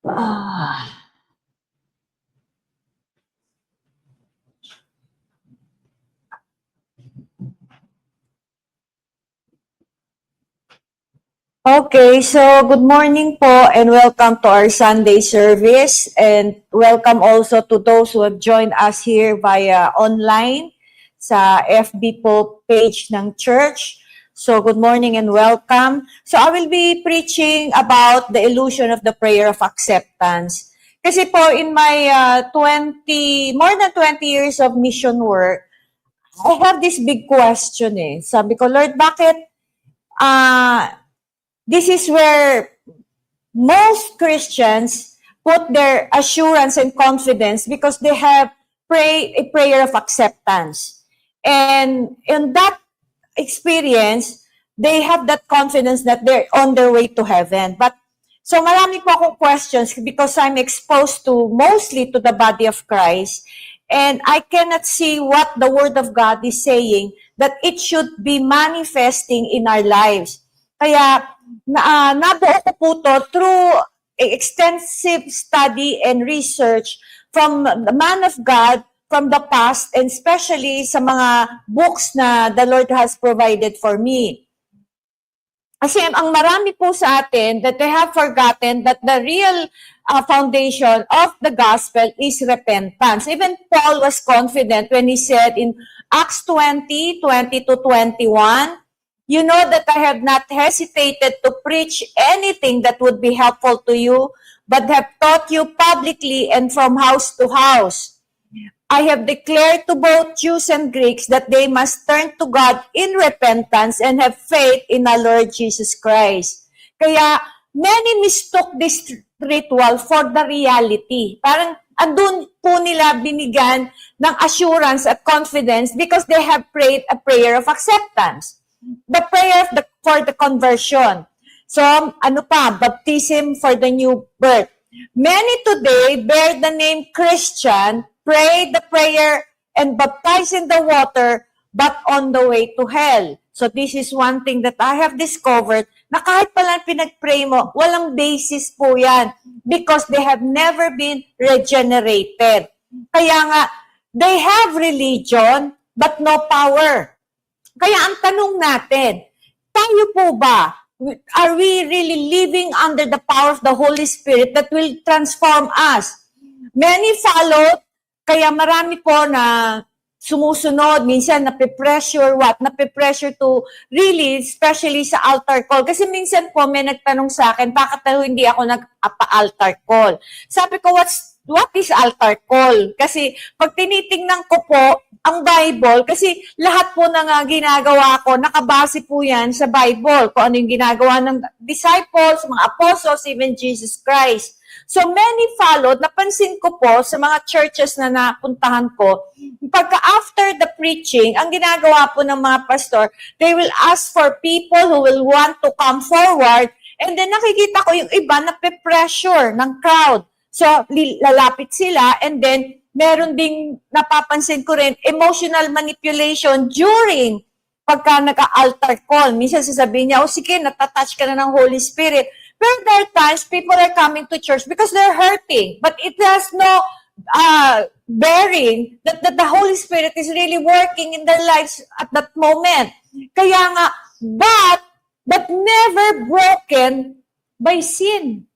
Ah. Okay, so good morning po and welcome to our Sunday service, and welcome also to those who have joined us here via online sa FB po page ng church. So good morning and welcome. So I will be preaching about the illusion of the prayer of acceptance. Kasi po in my more than 20 years of mission work, I have this big question eh. Sabi ko, Lord, bakit this is where most Christians put their assurance and confidence because they have prayed a prayer of acceptance. And in that experience, they have that confidence that they're on their way to heaven. But so marami po akong questions because I'm exposed to mostly to the body of Christ, and I cannot see what the Word of God is saying that it should be manifesting in our lives. Kaya nabuo ko po to through extensive study and research from the man of God from the past, and especially sa mga books na the Lord has provided for me. Kasi ang marami po sa atin that they have forgotten that the real foundation of the gospel is repentance. Even Paul was confident when he said in Acts 20:20-21, you know that I have not hesitated to preach anything that would be helpful to you, but have taught you publicly and from house to house. I have declared to both Jews and Greeks that they must turn to God in repentance and have faith in our Lord Jesus Christ. Kaya many mistook this ritual for the reality. Parang andun po nila binigyan ng assurance at confidence because they have prayed a prayer of acceptance. The prayer for the conversion. So, baptism for the new birth. Many today bear the name Christian, pray the prayer, and baptize in the water, but on the way to hell. So, this is one thing that I have discovered na kahit palang pinag-pray mo, walang basis po yan because they have never been regenerated. Kaya nga, they have religion, but no power. Kaya ang tanong natin, tayo po ba, are we really living under the power of the Holy Spirit that will transform us? Many followed, kaya marami po na sumusunod, minsan nape-pressure to really, especially sa altar call. Kasi minsan po may nagtanong sa akin, bakit hindi ako nagpa-altar call? Sabi ko, what is altar call? Kasi pag tinitingnan ko po ang Bible, kasi lahat po ng ginagawa ko, nakabase po yan sa Bible, kung ano yung ginagawa ng disciples, mga apostles, even Jesus Christ. So many followed, napansin ko po sa mga churches na napuntahan ko, pagka after the preaching, ang ginagawa po ng mga pastor, they will ask for people who will want to come forward, and then nakikita ko yung iba na pe-pressure ng crowd. So, lalapit sila, and then meron ding napapansin ko rin, emotional manipulation during pagka nag-altar call. Minsan sasabihin niya, sige, natatouch ka na ng Holy Spirit. Pero there are times people are coming to church because they're hurting. But it has no bearing that the Holy Spirit is really working in their lives at that moment. Kaya nga, but never broken by sin.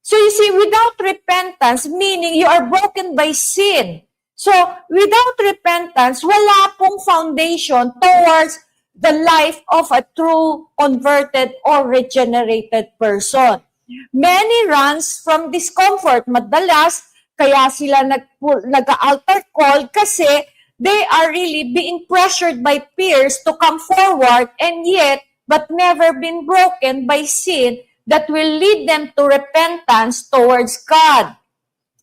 So you see, without repentance, meaning you are broken by sin. So without repentance, wala pong foundation towards the life of a true converted or regenerated person. Many runs from discomfort. Madalas, kaya sila nag-altar call kasi they are really being pressured by peers to come forward, and yet, but never been broken by sin that will lead them to repentance towards God.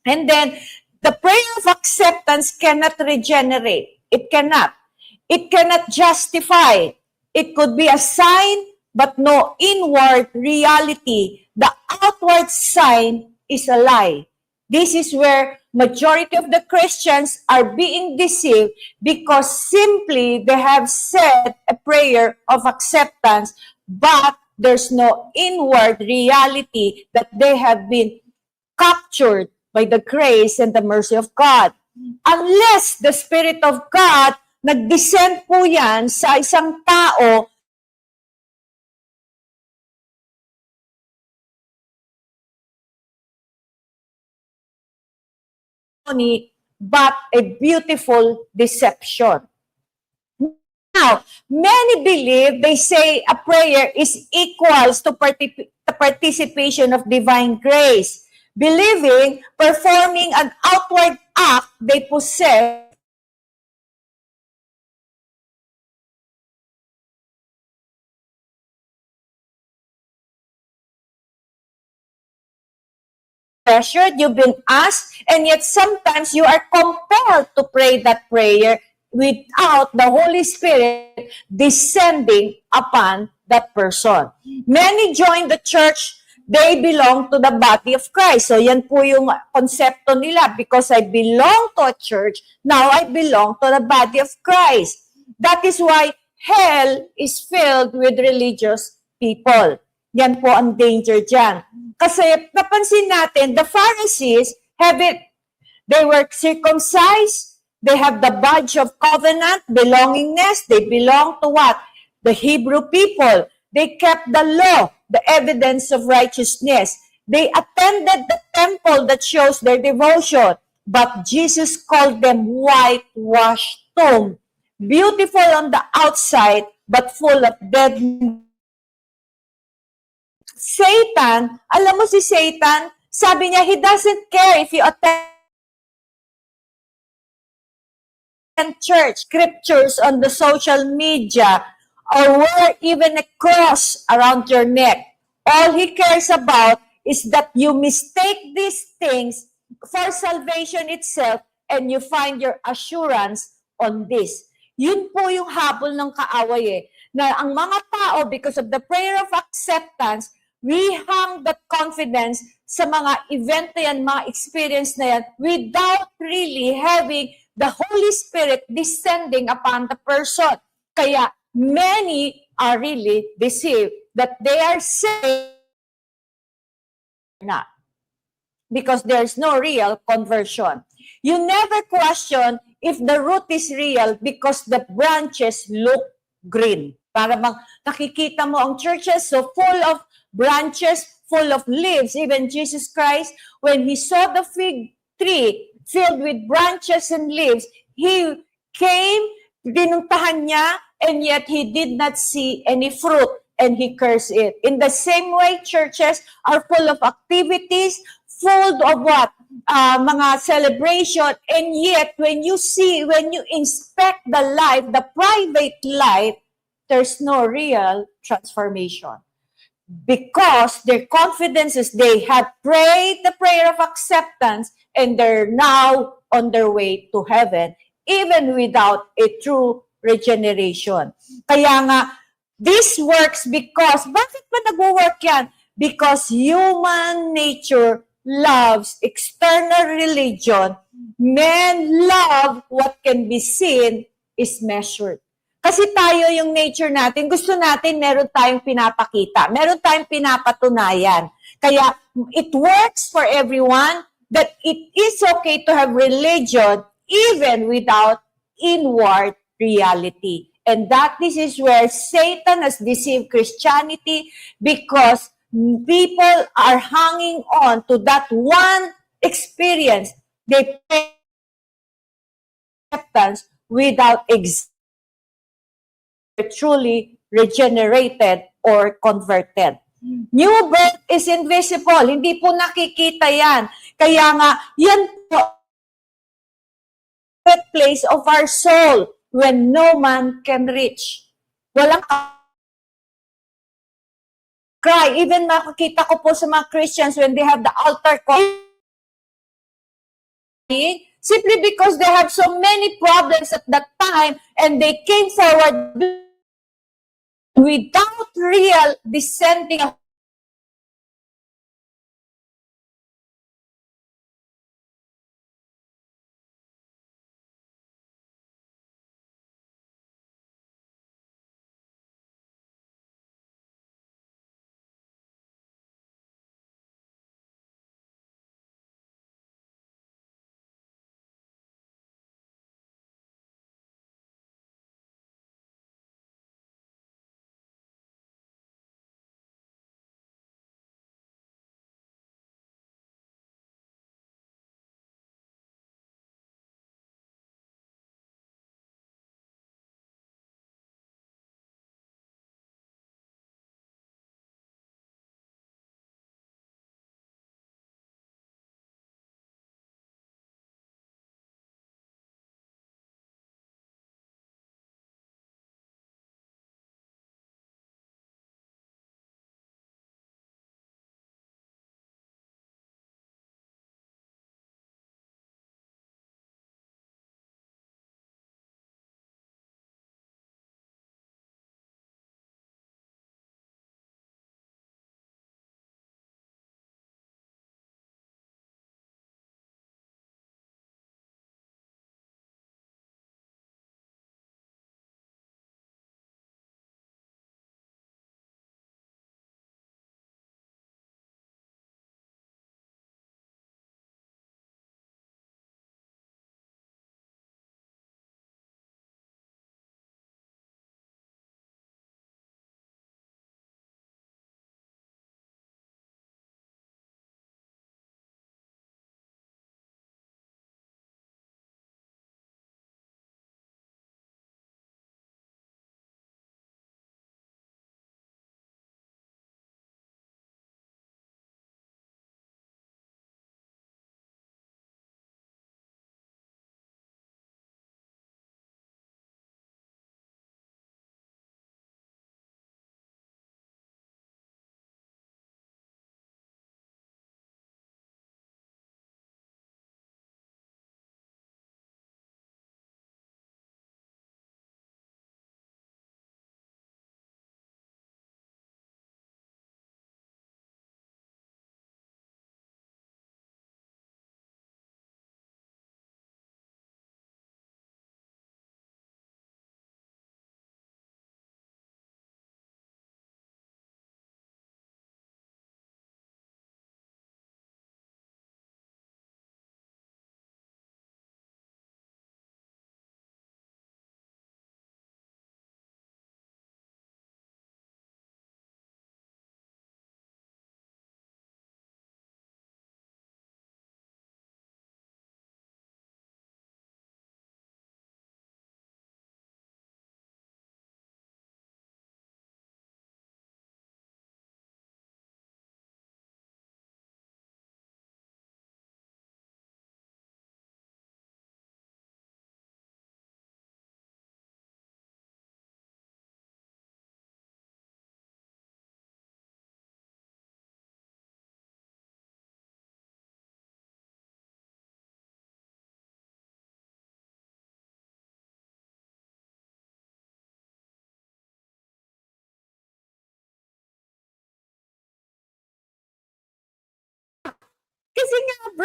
And then, the prayer of acceptance cannot regenerate. It cannot. It cannot justify. It could be a sign, but no inward reality. The outward sign is a lie. This is where majority of the Christians are being deceived because simply they have said a prayer of acceptance, but there's no inward reality that they have been captured by the grace and the mercy of God. Unless the Spirit of God, nag-descend po yan sa isang tao, but a beautiful deception. Now, many believe, they say a prayer is equals to the participation of divine grace, believing performing an outward act they possess pressured, you've been asked, and yet sometimes you are compelled to pray that prayer without the Holy Spirit descending upon that person. Many join the church, they belong to the body of Christ. So yan po yung konsepto nila. Because I belong to a church, now I belong to the body of Christ. That is why hell is filled with religious people. Yan po ang danger dyan. Kasi napansin natin, the Pharisees have it. They were circumcised. They have the badge of covenant, belongingness. They belong to what? The Hebrew people. They kept the law, the evidence of righteousness. They attended the temple that shows their devotion. But Jesus called them whitewashed tomb. Beautiful on the outside, but full of dead. Satan, alam mo si Satan, sabi niya, he doesn't care if you attend church, scriptures on the social media, or wear even a cross around your neck. All he cares about is that you mistake these things for salvation itself and you find your assurance on this. Yun po yung habol ng kaaway na ang mga tao, because of the prayer of acceptance, we hang that confidence sa mga event na yan, mga experience na yan, without really having the Holy Spirit descending upon the person. Kaya many are really deceived that they are saved not. Because there's no real conversion. You never question if the root is real because the branches look green. Para nakikita mo ang churches so full of branches, full of leaves. Even Jesus Christ, when he saw the fig tree filled with branches and leaves, he came, dinuntahan niya, and yet he did not see any fruit, and he cursed it. In the same way, churches are full of activities, full of what? Mga celebration, and yet when you inspect the life, the private life, there's no real transformation. Because their confidence is they have prayed the prayer of acceptance and they're now on their way to heaven, even without a true regeneration. Kaya nga, this works because, bakit ba nag-work yan? Because human nature loves external religion. Men love what can be seen is measured. Kasi tayo yung nature natin, gusto natin meron tayong pinapakita, meron tayong pinapatunayan. Kaya it works for everyone that it is okay to have religion even without inward reality. And that this is where Satan has deceived Christianity because people are hanging on to that one experience. They pay acceptance without truly regenerated or converted. New birth is invisible. Hindi po nakikita yan. Kaya nga, yan po the place of our soul when no man can reach. Walang cry. Even makikita ko po sa mga Christians when they have the altar call, simply because they have so many problems at that time and they came forward without real descending of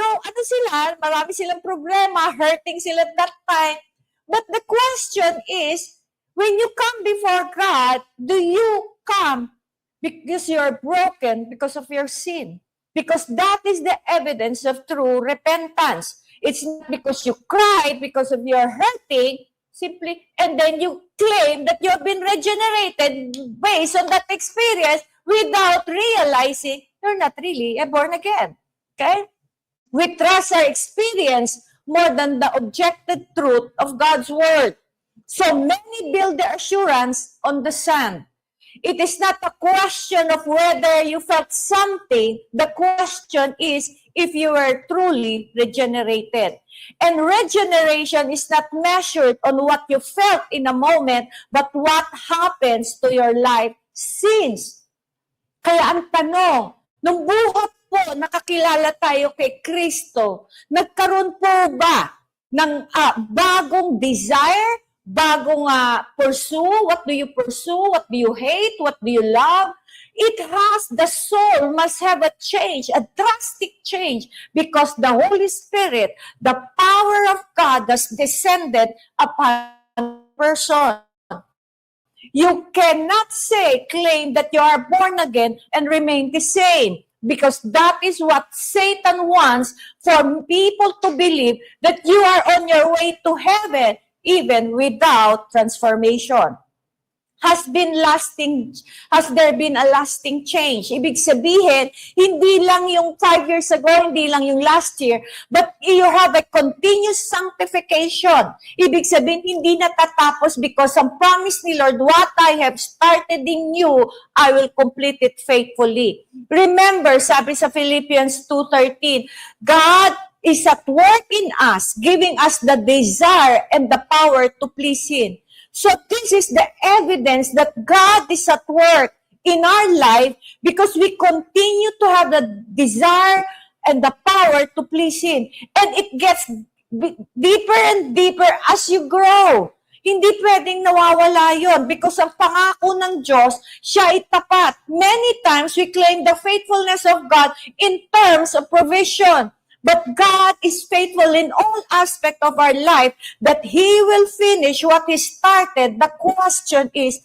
ano sila, marami silang problema, hurting sila at that time. But the question is, when you come before God, do you come because you're broken because of your sin? Because that is the evidence of true repentance. It's not because you cried because of your hurting, simply, and then you claim that you have been regenerated based on that experience without realizing you're not really born again. Okay? We trust our experience more than the objective truth of God's word. So many build their assurance on the sand. It is not a question of whether you felt something. The question is if you were truly regenerated. And regeneration is not measured on what you felt in a moment, but what happens to your life since. Kaya ang tanong, nung buhat po nakakilala tayo kay Kristo, nagkaroon po ba ng bagong desire, bagong pursue? What do you pursue? What do you hate? What do you love? It has, the soul must have a change, a drastic change, because the Holy Spirit, the power of God has descended upon a person. You cannot claim that you are born again and remain the same, because that is what Satan wants for people to believe, that you are on your way to heaven even without transformation. Has there been a lasting change? Ibig sabihin, hindi lang yung 5 years ago, hindi lang yung last year, but you have a continuous sanctification. Ibig sabihin, hindi natatapos, because ang promise ni Lord, what I have started in you, I will complete it faithfully. Remember, sabi sa Philippians 2:13, God is at work in us, giving us the desire and the power to please Him. So this is the evidence that God is at work in our life, because we continue to have the desire and the power to please Him. And it gets deeper and deeper as you grow. Hindi pwedeng nawawala yon, because ang pangako ng Diyos, siya ay tapat. Many times we claim the faithfulness of God in terms of provision. But God is faithful in all aspects of our life, that He will finish what He started. The question is,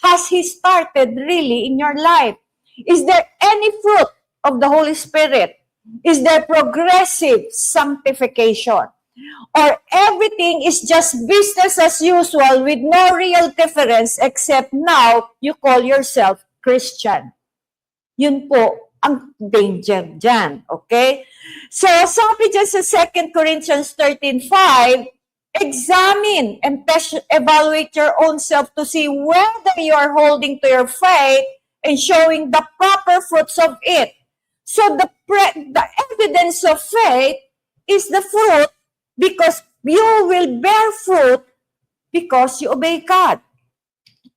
has He started really in your life? Is there any fruit of the Holy Spirit? Is there progressive sanctification? Or everything is just business as usual with no real difference, except now you call yourself Christian? Yun po ang danger dyan, okay? So, sabi dyan sa 2 Corinthians 13:5, examine and evaluate your own self to see whether you are holding to your faith and showing the proper fruits of it. So, the evidence of faith is the fruit, because you will bear fruit because you obey God.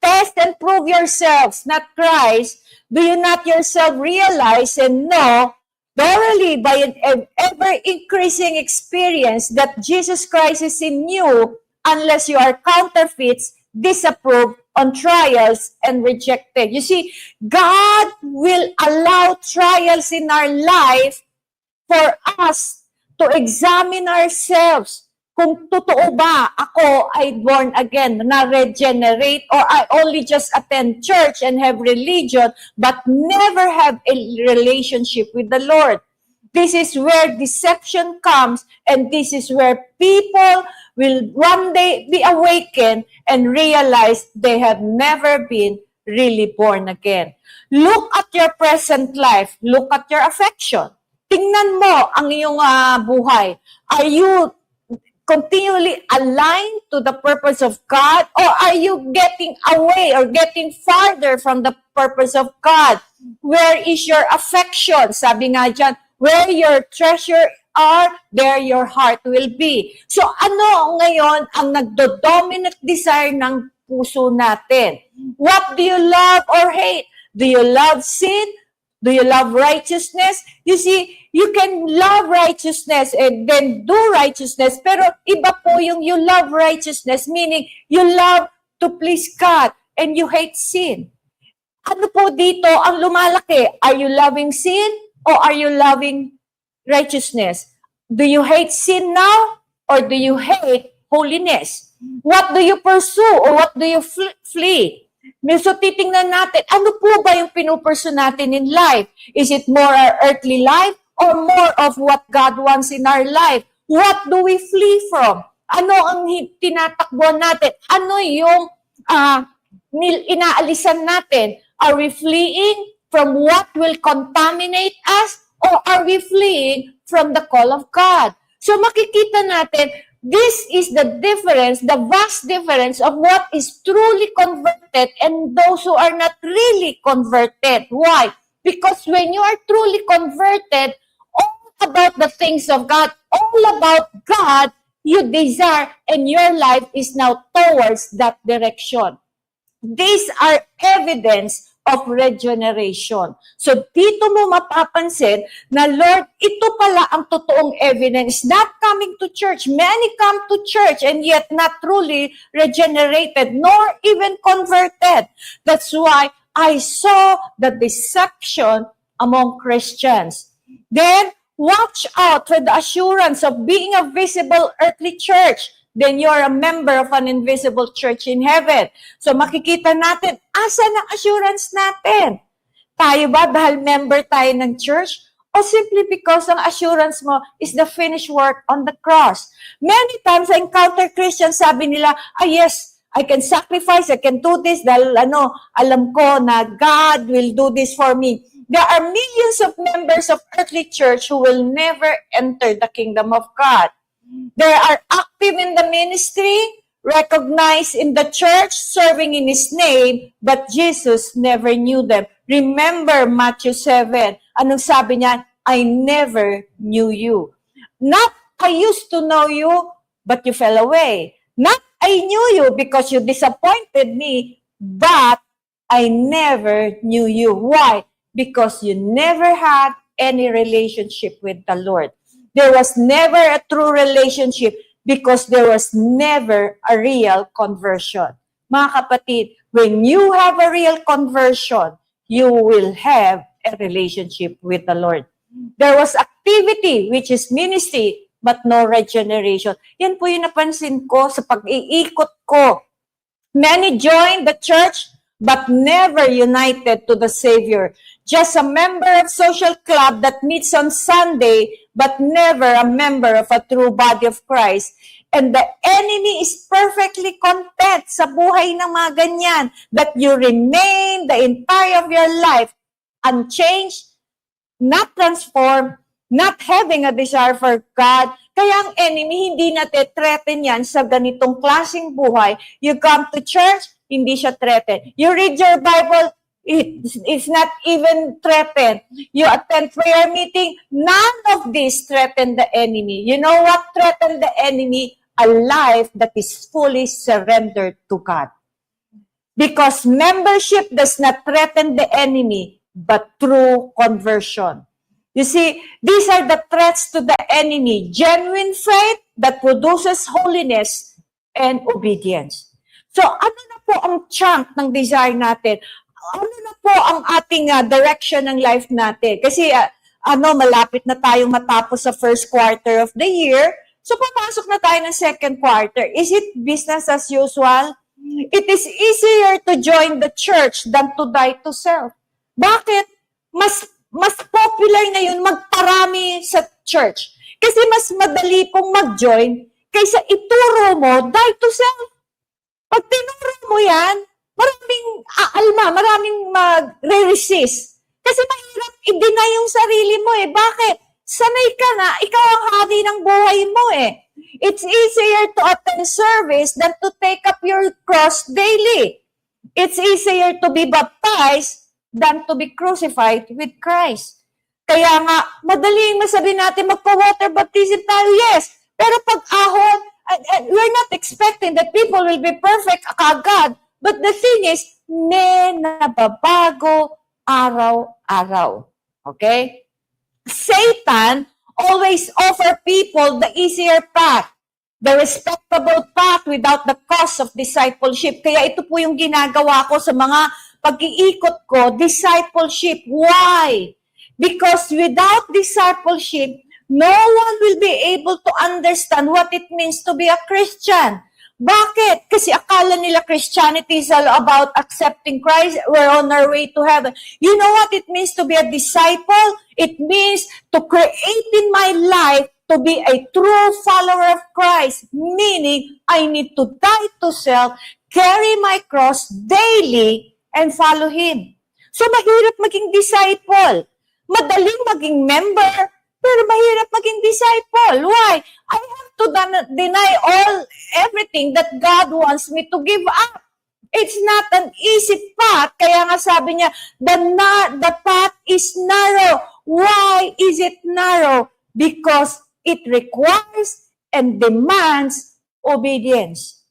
Test and prove yourselves, not Christ. Do you not yourself realize and know thoroughly by an ever-increasing experience that Jesus Christ is in you, unless you are counterfeits, disapproved, on trials, and rejected? You see, God will allow trials in our life for us to examine ourselves. Kung totoo ba ako ay born again, na-regenerate, or I only just attend church and have religion, but never have a relationship with the Lord. This is where deception comes, and this is where people will one day be awakened and realize they have never been really born again. Look at your present life. Look at your affection. Tingnan mo ang iyong buhay. Are you continually aligned to the purpose of God, or are you getting away or getting farther from the purpose of God? Where is your affection? Sabi nga dyan, where your treasure are, there your heart will be. So ano ngayon ang nagdo-dominant desire ng puso natin? What do you love or hate? Do you love sin? Do you love righteousness? You see, you can love righteousness and then do righteousness, pero iba po yung you love righteousness, meaning you love to please God and you hate sin. Ano po dito ang lumalaki? Are you loving sin or are you loving righteousness? Do you hate sin now? Or do you hate holiness? What do you pursue or what do you flee? So titingnan natin, ano po ba yung pinupursue natin in life? Is it more our earthly life or more of what God wants in our life? What do we flee from? Ano ang tinatakbuhan natin? Ano yung inaalisan natin? Are we fleeing from what will contaminate us or are we fleeing from the call of God? So makikita natin, this is the difference, the vast difference of what is truly converted and those who are not really converted. Why? Because when you are truly converted, all about the things of God, all about God, you desire and your life is now towards that direction. These are evidence of regeneration. So dito mo mapapansin na Lord, ito pala ang totoong evidence. Not coming to church. Many come to church and yet not truly regenerated nor even converted. That's why I saw the deception among Christians. Then, watch out for the assurance of being a visible earthly church. Then you're a member of an invisible church in heaven. So makikita natin, asan ang assurance natin? Tayo ba dahil member tayo ng church? O simply because ang assurance mo is the finished work on the cross? Many times I encounter Christians, sabi nila, yes, I can sacrifice, I can do this dahil alam ko na God will do this for me. There are millions of members of earthly church who will never enter the kingdom of God. They are active in the ministry, recognized in the church, serving in His name, but Jesus never knew them. Remember Matthew 7. Anong sabi niya? I never knew you. Not I used to know you, but you fell away. Not I knew you because you disappointed me, but I never knew you. Why? Because you never had any relationship with the Lord. There was never a true relationship because there was never a real conversion. Mga kapatid, when you have a real conversion, you will have a relationship with the Lord. There was activity, which is ministry, but no regeneration. Yan po yung napansin ko sa pag-iikot ko. Many joined the church, but never united to the Savior. Just a member of social club that meets on Sunday, but never a member of a true body of Christ. And the enemy is perfectly content sa buhay ng mga ganyan, that you remain the entire of your life unchanged, not transformed, not having a desire for God. Kaya ang enemy, hindi natin-threaten yan sa ganitong klaseng buhay. You come to church, hindi siya threatened. You read your Bible, it's not even threatened. You attend prayer meeting, none of this threaten the enemy. You know what threatened the enemy? A life that is fully surrendered to God. Because membership does not threaten the enemy, but true conversion. You see, these are the threats to the enemy. Genuine faith that produces holiness and obedience. So, ano na po ang chunk ng desire natin? Ano na po ang ating direction ng life natin? Kasi, malapit na tayong matapos sa first quarter of the year. So, papasok na tayo ng second quarter. Is it business as usual? It is easier to join the church than to die to self. Bakit? Mas popular ngayon magparami sa church. Kasi mas madali pong mag-join kaysa ituro mo, die to self. Pag tinuro mo yan, maraming mag-resist. Kasi mahirap i-deny yung sarili mo eh. Bakit? Sanay ka na, ikaw ang hari ng buhay mo eh. It's easier to attend service than to take up your cross daily. It's easier to be baptized than to be crucified with Christ. Kaya nga, madaling masabi natin, magpa-water baptism tayo, yes. Pero pag ahon, we're not expecting that people will be perfect kagad. But the thing is, may nababago araw-araw. Okay? Satan always offer people the easier path, the respectable path without the cost of discipleship. Kaya ito po yung ginagawa ko sa mga pag-iikot ko, discipleship. Why? Because without discipleship, no one will be able to understand what it means to be a Christian. Bakit? Kasi akala nila Christianity is all about accepting Christ. We're on our way to heaven. You know what it means to be a disciple? It means to create in my life to be a true follower of Christ. Meaning, I need to die to self, carry my cross daily, and follow Him. So, mahirap maging disciple. Madaling maging member, pero mahirap maging disciple. Why? I have to deny everything that God wants me to give up. It's not an easy path. Kaya nga sabi niya, the path is narrow. Why is it narrow? Because it requires and demands obedience.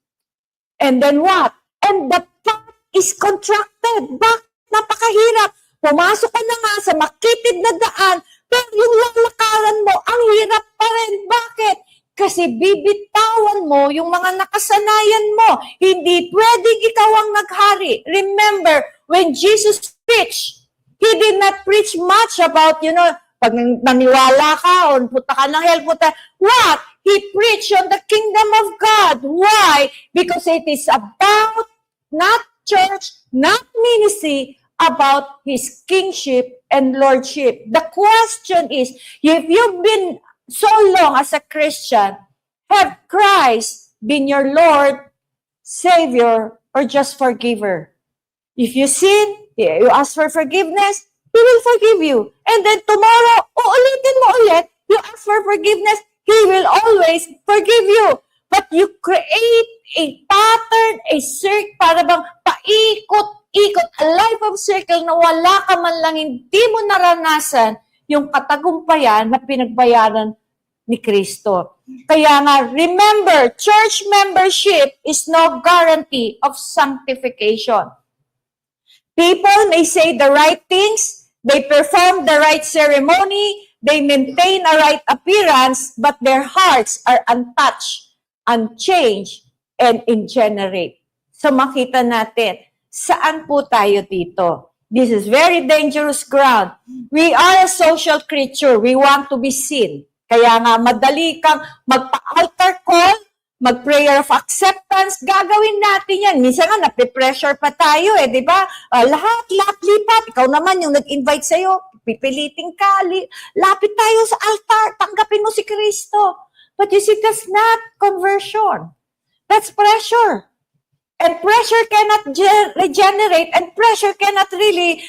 And then what? And the path is contracted. Bakit? Napakahirap. Pumasok ka na nga sa makitid na daan, pero yung lalakaran mo, ang hirap pa rin. Bakit? Kasi bibitawan mo yung mga nakasanayan mo. Hindi pwedeng ikaw ang naghari. Remember, when Jesus preached, He did not preach much about, pag naniwala ka o punta ka ng hell, what? He preached on the kingdom of God. Why? Because it is about not church, not ministry, about His kingship and lordship. The question is, if you've been so long as a Christian, have Christ been your Lord, Savior, or just forgiver? If you sin, you ask for forgiveness, He will forgive you. And then tomorrow, uulitin mo ulit, you ask for forgiveness, He will always forgive you. But you create a pattern, a circle, para bang paikot-ikot, a life of circle na wala ka man lang, hindi mo naranasan yung katagumpayan na pinagbayaran ni Kristo. Kaya nga, remember, church membership is no guarantee of sanctification. People may say the right things, they perform the right ceremony, they maintain a right appearance, but their hearts are untouched, unchanged, and unregenerate. So makita natin, saan po tayo dito? This is very dangerous ground. We are a social creature. We want to be seen. Kaya nga, madali kang magpa-altar call, mag-prayer of acceptance, gagawin natin yan. Minsan nga, nape-pressure pa tayo di ba? Lahat lipat. Ikaw naman yung nag-invite sa'yo, pipiliting ka, lapit tayo sa altar, tanggapin mo si Kristo. But you see, that's not conversion. That's pressure. And pressure cannot regenerate, and pressure cannot really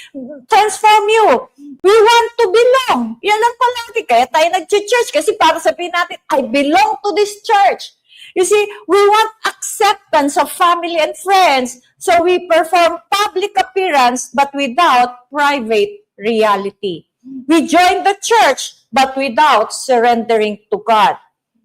transform you. We want to belong. Yan lang palagi. Kaya tayo nag-church kasi para sabihin natin, I belong to this church. You see, we want acceptance of family and friends, so we perform public appearance but without private reality. We join the church but without surrendering to God.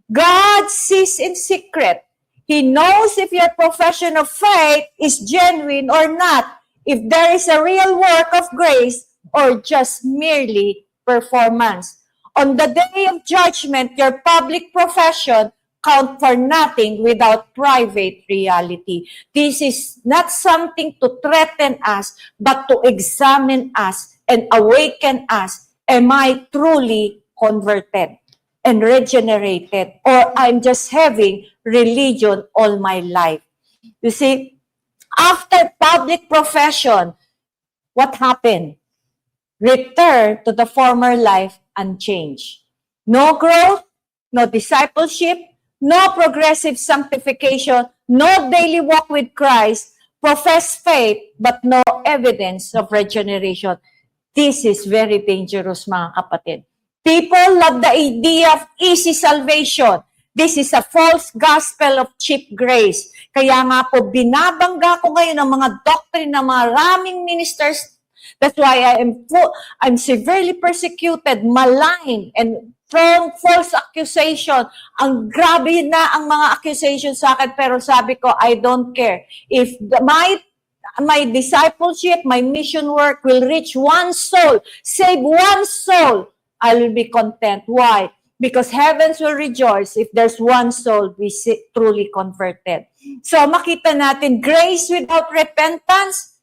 God sees in secret. He knows if your profession of faith is genuine or not, if there is a real work of grace or just merely performance. On the day of judgment, your public profession count for nothing without private reality. This is not something to threaten us, but to examine us and awaken us. Am I truly converted and regenerated, or I'm just having religion all my life? You see, after public profession, what happened? Return to the former life unchanged. No growth, no discipleship, no progressive sanctification, no daily walk with Christ, profess faith, but no evidence of regeneration. This is very dangerous, mga kapatid. People love the idea of easy salvation. This is a false gospel of cheap grace. Kaya nga po, binabangga ko ngayon ang mga doctrine ng maraming ministers. That's why I'm severely persecuted, maligned, and thrown false accusation. Ang grabe na ang mga accusation sa akin, pero sabi ko, I don't care. If my discipleship, my mission work will reach one soul, save one soul, I will be content. Why? Because heavens will rejoice if there's one soul we truly converted. So makita natin, grace without repentance,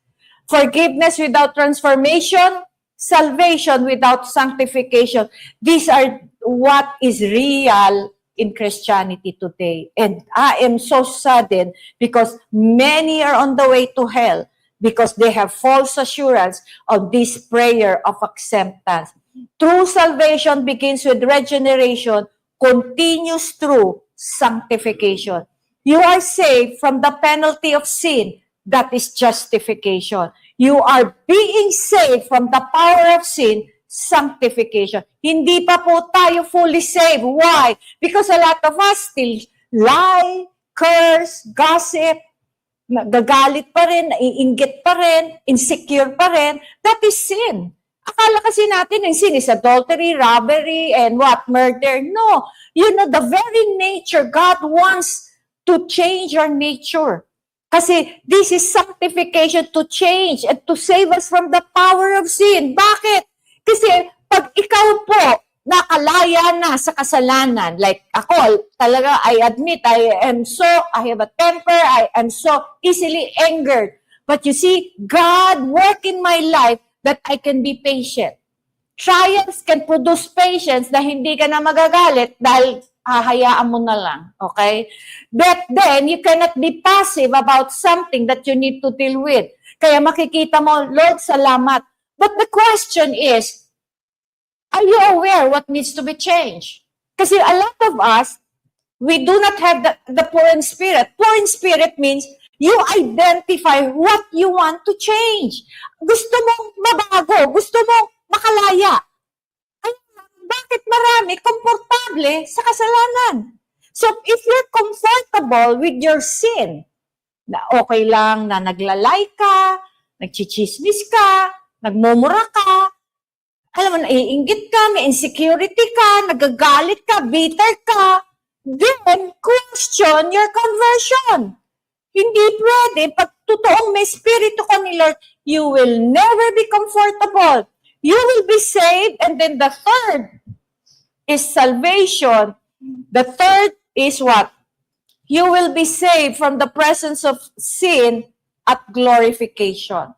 forgiveness without transformation, salvation without sanctification. These are what is real in Christianity today. And I am so saddened because many are on the way to hell because they have false assurance of this prayer of acceptance. True salvation begins with regeneration, continues through sanctification. You are saved from the penalty of sin. That is justification. You are being saved from the power of sin, sanctification. Hindi pa po tayo fully saved. Why? Because a lot of us still lie, curse, gossip, nagagalit pa rin, naiinggit pa rin, insecure pa rin. That is sin. Akala kasi natin yung sin is adultery, robbery, and what? Murder. No. You know, the very nature, God wants to change your nature. Kasi this is sanctification to change and to save us from the power of sin. Bakit? Kasi pag ikaw po nakalaya na sa kasalanan, like ako, talaga I admit, I have a temper, I am so easily angered. But you see, God work in my life that I can be patient. Trials can produce patience na hindi ka na magagalit dahil hahayaan mo na lang, okay? But then, you cannot be passive about something that you need to deal with. Kaya makikita mo, Lord, salamat. But the question is, are you aware what needs to be changed? Kasi a lot of us, we do not have the poor in spirit. Poor in spirit means you identify what you want to change. Gusto mong mabago, gusto mong makalaya. Bakit marami komportable sa kasalanan? So, if you're comfortable with your sin, na okay lang na naglalay ka, nagchichismis ka, nagmumura ka, alam mo, naiinggit ka, may insecurity ka, nagagalit ka, bitter ka, then question your conversion. Hindi pwede. Pag totoong may spirito ka ni Lord, you will never be comfortable. You will be saved, and then the third is salvation. The third is what? You will be saved from the presence of sin at glorification.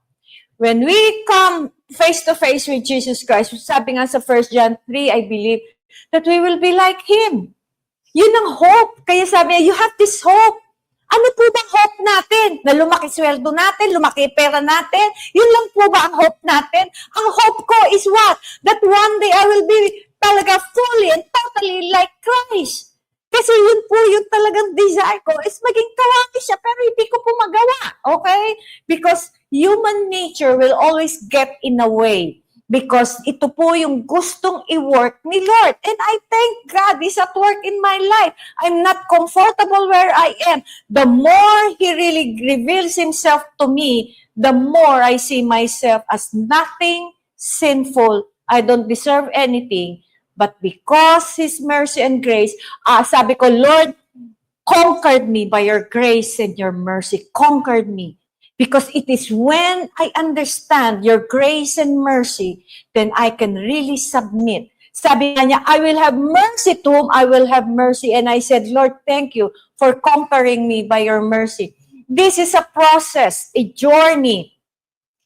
When we come face to face with Jesus Christ, sabi nga sa 1 John 3, I believe, that we will be like Him. Yun ang hope. Kaya sabi niya, you have this hope. Ano po bang hope natin? Na lumaki sweldo natin, lumaki pera natin? Yun lang po ba ang hope natin? Ang hope ko is what? That one day I will be talaga fully and totally like Christ. Kasi yun po yung talagang desire ko is maging kawaki siya pero hindi ko po magawa. Okay? Because human nature will always get in a way. Because ito po yung gustong i-work ni Lord. And I thank God He's at work in my life. I'm not comfortable where I am. The more He really reveals Himself to me, the more I see myself as nothing sinful. I don't deserve anything. But because His mercy and grace, sabi ko, Lord, conquered me by your grace and your mercy. Conquered me. Because it is when I understand your grace and mercy, then I can really submit. Sabi niya, I will have mercy to whom I will have mercy. And I said, Lord, thank you for conquering me by your mercy. This is a process, a journey,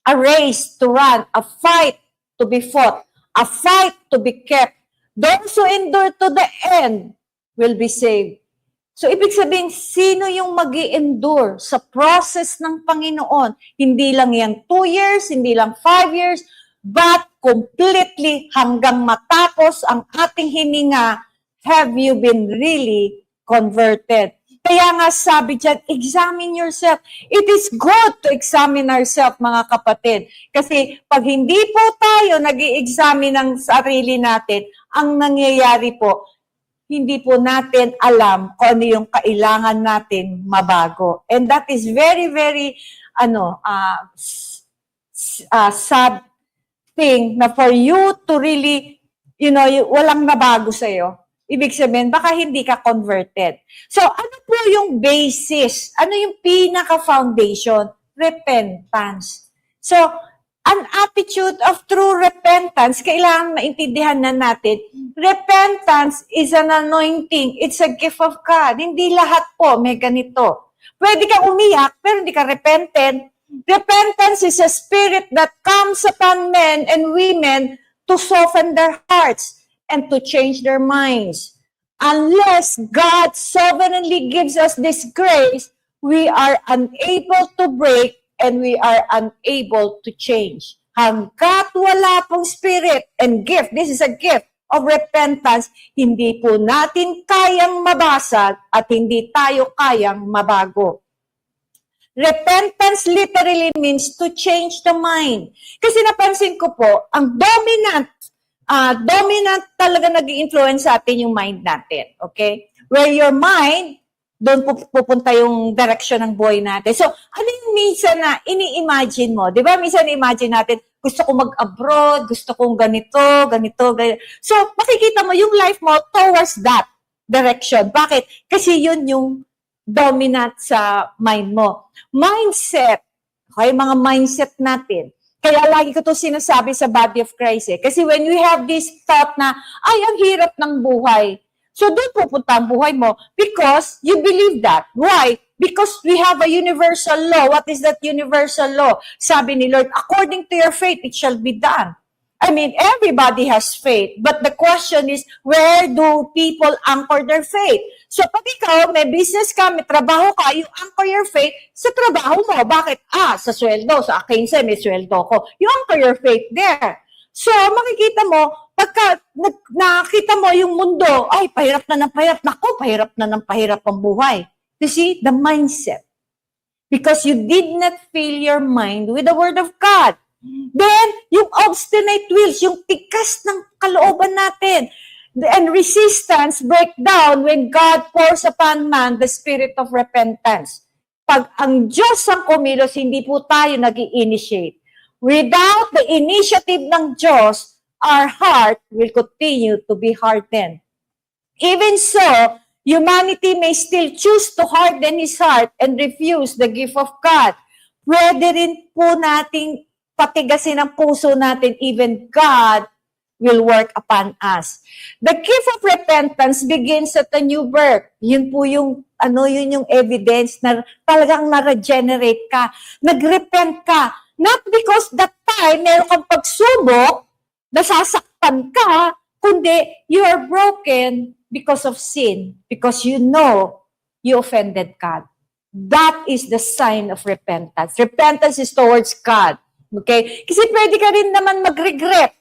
a race to run, a fight to be fought, a fight to be kept. Those who endure to the end will be saved. So, ibig sabihin, sino yung mag-i-endure sa process ng Panginoon? Hindi lang yan 2 years, hindi lang 5 years, but completely hanggang matapos ang ating hininga, have you been really converted? Kaya nga sabi dyan, examine yourself. It is good to examine ourselves, mga kapatid. Kasi pag hindi po tayo nag-i-examine ng sarili natin, ang nangyayari po, hindi po natin alam kung ano yung kailangan natin mabago. And that is very, very, sad thing na for you to really, walang nabago sa'yo. Ibig sabihin, baka hindi ka converted. So, ano po yung basis? Ano yung pinaka-foundation? Repentance. So, an attitude of true repentance, kailangan maintindihan na natin, repentance is an anointing. It's a gift of God. Hindi lahat po may ganito. Pwede kang umiyak, pero hindi ka repentant. Repentance is a spirit that comes upon men and women to soften their hearts and to change their minds. Unless God sovereignly gives us this grace, we are unable to break and we are unable to change. Hanggat wala pong spirit and gift, this is a gift of repentance, hindi po natin kayang mabasag at hindi tayo kayang mabago. Repentance literally means to change the mind. Kasi napansin ko po, ang dominant talaga nag-i-influence sa atin yung mind natin. Okay? Where your mind, doon pupunta yung direction ng buhay natin. So, ano yung minsan na ini-imagine mo? Di ba? Minsan imagine natin, gusto ko mag-abroad, gusto kong ganito. So, makikita mo yung life mo towards that direction. Bakit? Kasi yun yung dominant sa mind mo. Mindset. Okay, mga mindset natin. Kaya lagi ko to sinasabi sa body of Christ eh. Kasi when we have this thought na, ay, ang hirap ng buhay. So doon pupunta ang buhay mo because you believe that. Why? Because we have a universal law. What is that universal law? Sabi ni Lord, according to your faith, it shall be done. I mean, everybody has faith. But the question is, where do people anchor their faith? So, pag ikaw, may business ka, may trabaho ka, you anchor your faith sa trabaho mo. Bakit? Sa sweldo. Sa akin may sweldo ko. You anchor your faith there. So, makikita mo, pagka nakita mo yung mundo, ay, pahirap na ng pahirap. Naku, pahirap na ng pahirap ang buhay. You see, the mindset. Because you did not fill your mind with the Word of God. Then, yung obstinate wills, yung tikas ng kalooban natin, and resistance break down when God pours upon man the spirit of repentance. Pag ang Diyos ang kumilos, hindi po tayo nag-i-initiate. Without the initiative ng Diyos, our heart will continue to be hardened. Even so, humanity may still choose to harden his heart and refuse the gift of God. Pwede rin po nating patigasin ang puso natin, even God will work upon us. The gift of repentance begins at a new birth. Yun po yung, yun yung evidence na talagang na-regenerate ka. Nag-repent ka. Not because that time meron kang pagsubok, nasasaktan ka, kundi you are broken because of sin. Because you know you offended God. That is the sign of repentance. Repentance is towards God. Okay? Kasi pwede ka rin naman mag-regret.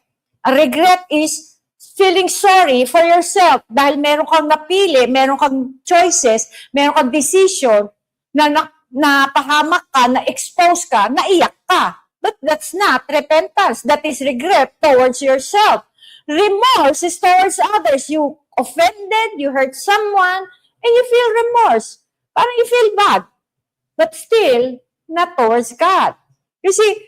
A regret is feeling sorry for yourself dahil meron kang napili, meron kang choices, meron kang decision na napahamak ka, na-expose ka, naiyak ka. But that's not repentance. That is regret towards yourself. Remorse is towards others. You offended, you hurt someone, and you feel remorse. Parang you feel bad. But still, not towards God. You see,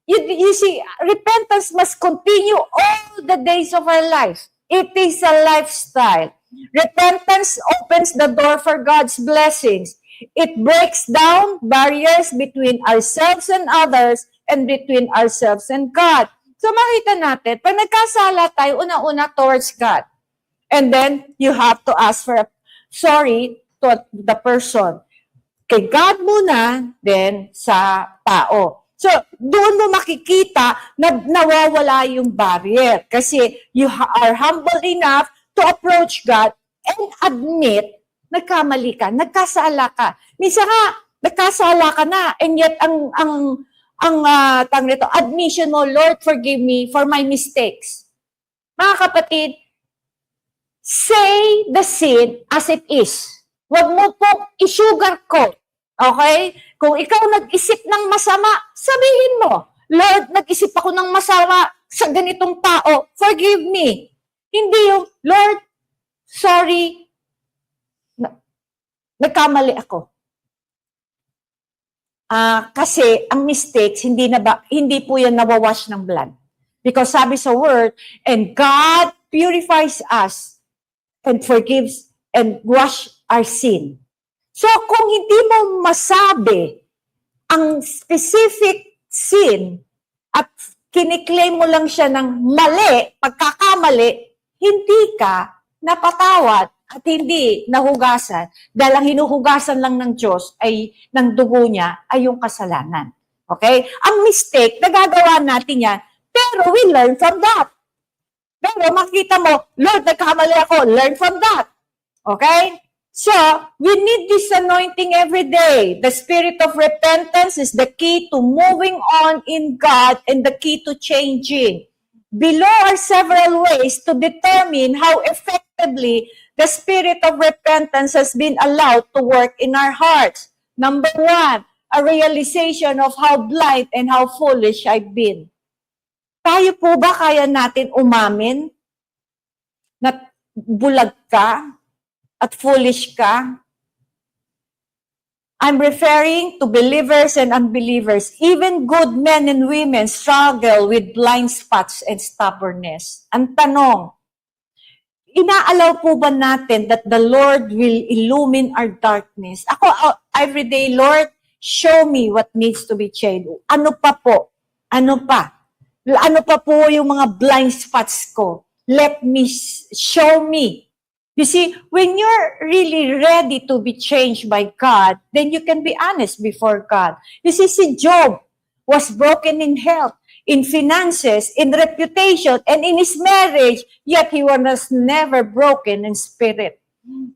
you see, repentance must continue all the days of our life. It is a lifestyle. Repentance opens the door for God's blessings. It breaks down barriers between ourselves and others and between ourselves and God. So makita natin, pag nagkasala tayo, una-una towards God. And then, you have to ask for sorry to the person. Kay God muna, then sa tao. So, doon mo makikita na nawawala yung barrier. Kasi you are humble enough to approach God and admit, nagkamali ka, nagkasala ka. Minsan nga, nagkasala ka na, and yet admission mo, Lord, forgive me for my mistakes. Mga kapatid, say the sin as it is. Huwag mo pong i-sugarcoat. Okay? Kung ikaw nag-isip ng masama, sabihin mo, Lord, nag-isip ako ng masama sa ganitong tao, forgive me. Hindi yung, Lord, sorry, nagkamali ako. Kasi ang mistakes, hindi po yan nawawash ng blood. Because sabi sa word, and God purifies us and forgives and wash our sin. So, kung hindi mo masabi ang specific sin at kiniklaim mo lang siya ng mali, pagkakamali, hindi ka napatawad. at hindi nahugasan dahil ang hinuhugasan lang ng Diyos ay ng dugo niya ay yung kasalanan. Okay? Ang mistake, nagagawa natin yan, pero we learn from that. Pero makita mo, Lord, nagkamali ako, learn from that. Okay? So, we need this anointing every day. The spirit of repentance is the key to moving on in God and the key to changing. Below are several ways to determine how effectively the spirit of repentance has been allowed to work in our hearts. Number 1, a realization of how blind and how foolish I've been. Tayo po ba kaya natin umamin na bulag ka at foolish ka? I'm referring to believers and unbelievers. Even good men and women struggle with blind spots and stubbornness. Ang tanong, inaalaw po ba natin that the Lord will illumine our darkness? Ako, every day, Lord, show me what needs to be changed. Ano pa po? Ano pa? Ano pa po yung mga blind spots ko? Show me. You see, when you're really ready to be changed by God, then you can be honest before God. You see, si Job was broken in health, in finances, in reputation, and in his marriage, yet he was never broken in spirit.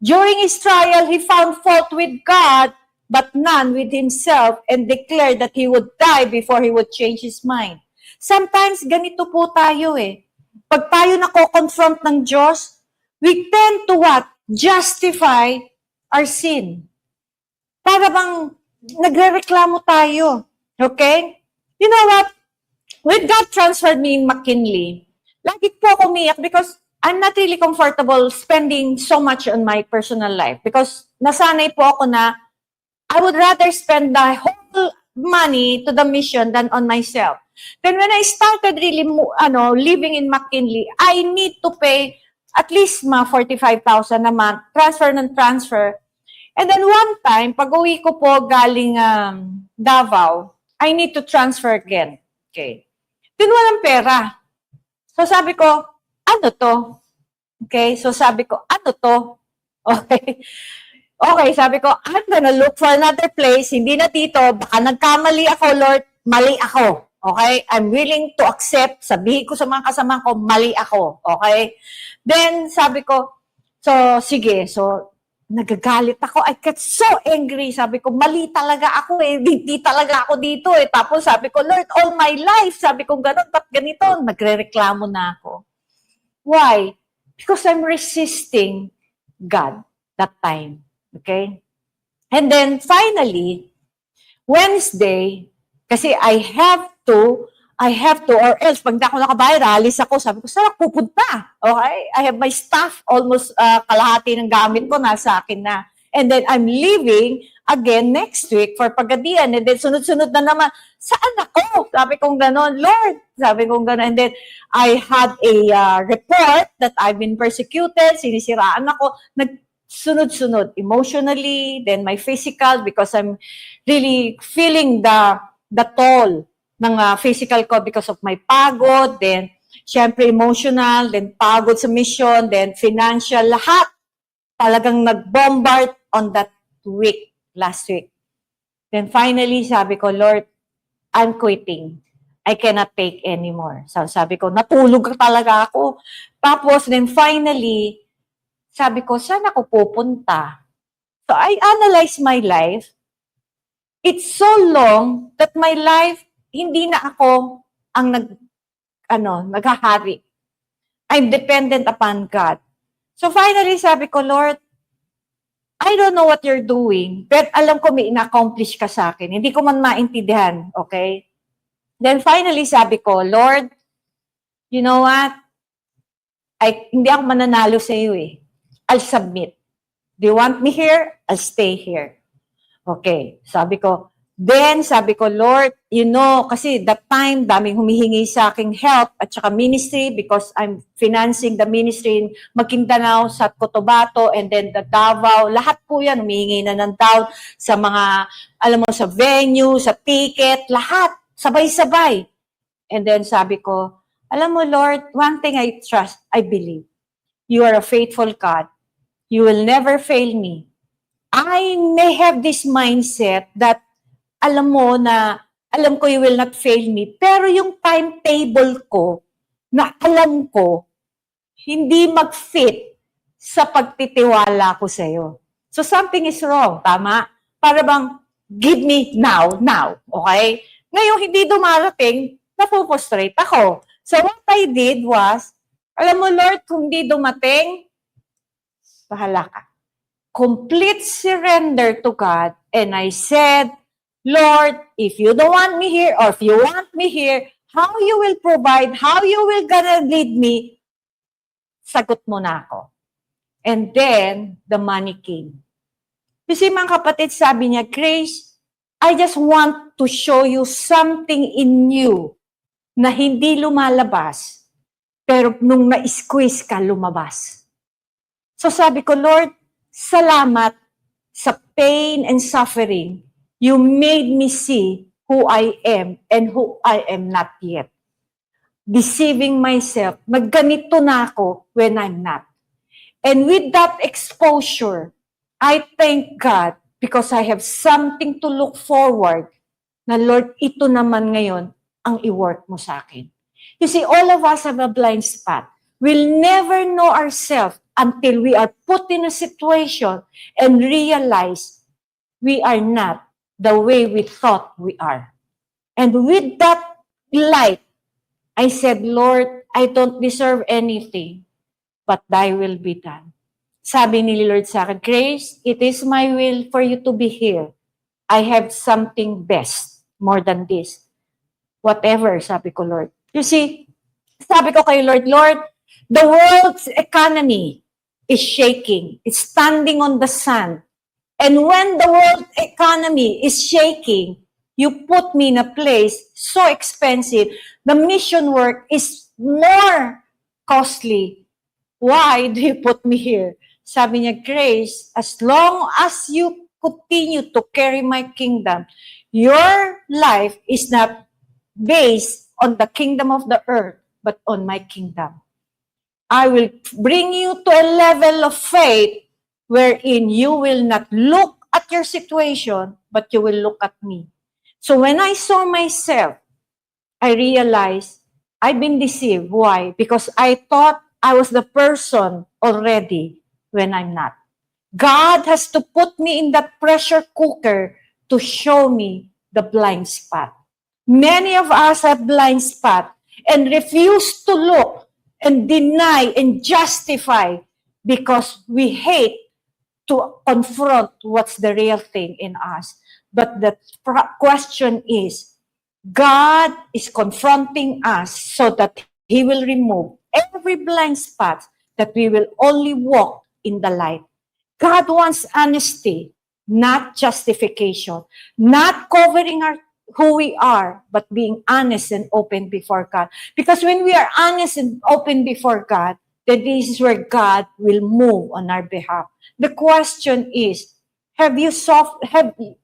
During his trial, he found fault with God, but none with himself, and declared that he would die before he would change his mind. Sometimes, ganito po tayo eh. Pag tayo nako-confront ng Diyos, we tend to what? Justify our sin. Para bang nagrereklamo tayo. Okay? You know what? When God transferred me in McKinley, lagi po ako umiyak because I'm not really comfortable spending so much on my personal life because nasanay po ako na I would rather spend the whole money to the mission than on myself. Then when I started really living in McKinley, I need to pay at least 45,000 a month, transfer. And then one time, pag uwi ko po galing Davao, I need to transfer again. Okay. Then walang pera. So sabi ko, ano to? Okay, so sabi ko, ano to? Okay. Okay, sabi ko, I'm gonna look for another place, hindi na dito, baka nagkamali ako, Lord, mali ako. Okay? I'm willing to accept, sabihin ko sa mga kasama ko, mali ako. Okay? Then, sabi ko, so, sige, so, nagagalit ako. I get so angry. Sabi ko, mali talaga ako eh. Hindi talaga ako dito eh. Tapos sabi ko, Lord, all my life, sabi ko, ganun, ba't ganito? Nagre-reklamo na ako. Why? Because I'm resisting God that time. Okay? And then, finally, Wednesday, kasi I have to, or else, pag di ako nakabayad, alis ako. Sabi ko, saan ako pupunta? Okay? I have my stuff, almost kalahati ng gamit ko, nasa akin na. And then, I'm leaving again next week for Pagadian. And then, sunod-sunod na naman, saan ako? Sabi kong gano'n, Lord. Sabi kong gano'n. And then, I had a report that I've been persecuted, sinisiraan ako, sunod-sunod, emotionally, then my physical, because I'm really feeling the toll ng physical ko because of my pagod, then syempre emotional, then pagod sa mission, then financial, lahat talagang nag-bombard on that week, last week. Then finally, sabi ko, Lord, I'm quitting. I cannot take anymore. So sabi ko, natulog talaga ako. Tapos, then finally, sabi ko, saan ako pupunta? So I analyze my life. It's so long that my life, hindi na ako ang naghahari. I'm dependent upon God. So finally, sabi ko, Lord, I don't know what you're doing, but alam ko may ina-accomplish ka sa akin. Hindi ko man maintindihan, okay? Then finally, sabi ko, Lord, you know what? Hindi ako mananalo sa iyo eh. I'll submit. Do you want me here? I'll stay here. Okay, sabi ko, Lord, you know, kasi that time, daming humihingi sa aking help at saka ministry because I'm financing the ministry in Maguindanao, sa Cotabato, and then the Davao. Lahat po yan, humihingi na ng down sa mga, alam mo, sa venue, sa ticket, lahat, sabay-sabay. And then sabi ko, alam mo, Lord, one thing I trust, I believe. You are a faithful God. You will never fail me. I may have this mindset that alam ko you will not fail me, pero yung timetable ko na alam ko hindi mag-fit sa pagtitiwala ko sa iyo. So something is wrong, tama? Para bang give me now, okay? Ngayon hindi dumarating, napuprustrate ako. So what I did was, alam mo Lord, kung hindi dumating, bahala ka. Complete surrender to God, and I said, Lord, if you don't want me here, or if you want me here, how you will provide, how you will gonna lead me, sagot mo na ako. And then, the money came. You see, mga kapatid, sabi niya, Grace, I just want to show you something in you na hindi lumalabas, pero nung na-squeeze ka, lumabas. So sabi ko, Lord, salamat sa pain and suffering. You made me see who I am and who I am not yet. Deceiving myself, magganito na ako when I'm not. And with that exposure, I thank God because I have something to look forward na Lord, ito naman ngayon ang i-work mo sa akin. You see, all of us have a blind spot. We'll never know ourselves until we are put in a situation and realize we are not the way we thought we are. And with that light, I said, Lord, I don't deserve anything, but thy will be done. Sabi ni Lord sa akin, Grace, it is my will for you to be here. I have something best, more than this. Whatever, sabi ko, Lord. You see, sabi ko kay Lord, Lord, the world's economy is shaking. It's standing on the sand. And when the world economy is shaking, you put me in a place so expensive. The mission work is more costly. Why do you put me here? Sabi niya, Grace, as long as you continue to carry my kingdom, your life is not based on the kingdom of the earth, but on my kingdom. I will bring you to a level of faith wherein you will not look at your situation, but you will look at me. So when I saw myself, I realized I've been deceived. Why? Because I thought I was the person already when I'm not. God has to put me in that pressure cooker to show me the blind spot. Many of us have blind spot and refuse to look and deny and justify because we hate to confront what's the real thing in us. But the question is, God is confronting us so that He will remove every blind spot that we will only walk in the light. God wants honesty, not justification, not covering who we are, but being honest and open before God. Because when we are honest and open before God, then this is where God will move on our behalf. The question is, have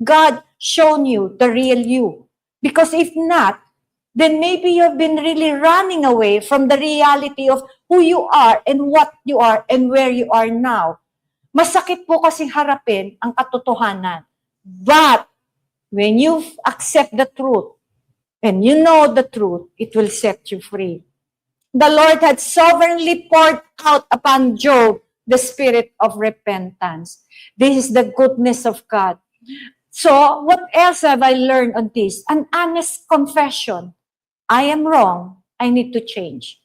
God shown you the real you? Because if not, then maybe you've been really running away from the reality of who you are and what you are and where you are now. Masakit po kasing harapin ang katotohanan. But when you accept the truth and you know the truth, it will set you free. The Lord had sovereignly poured out upon Job the spirit of repentance. This is the goodness of God. So, what else have I learned on this? An honest confession. I am wrong. I need to change.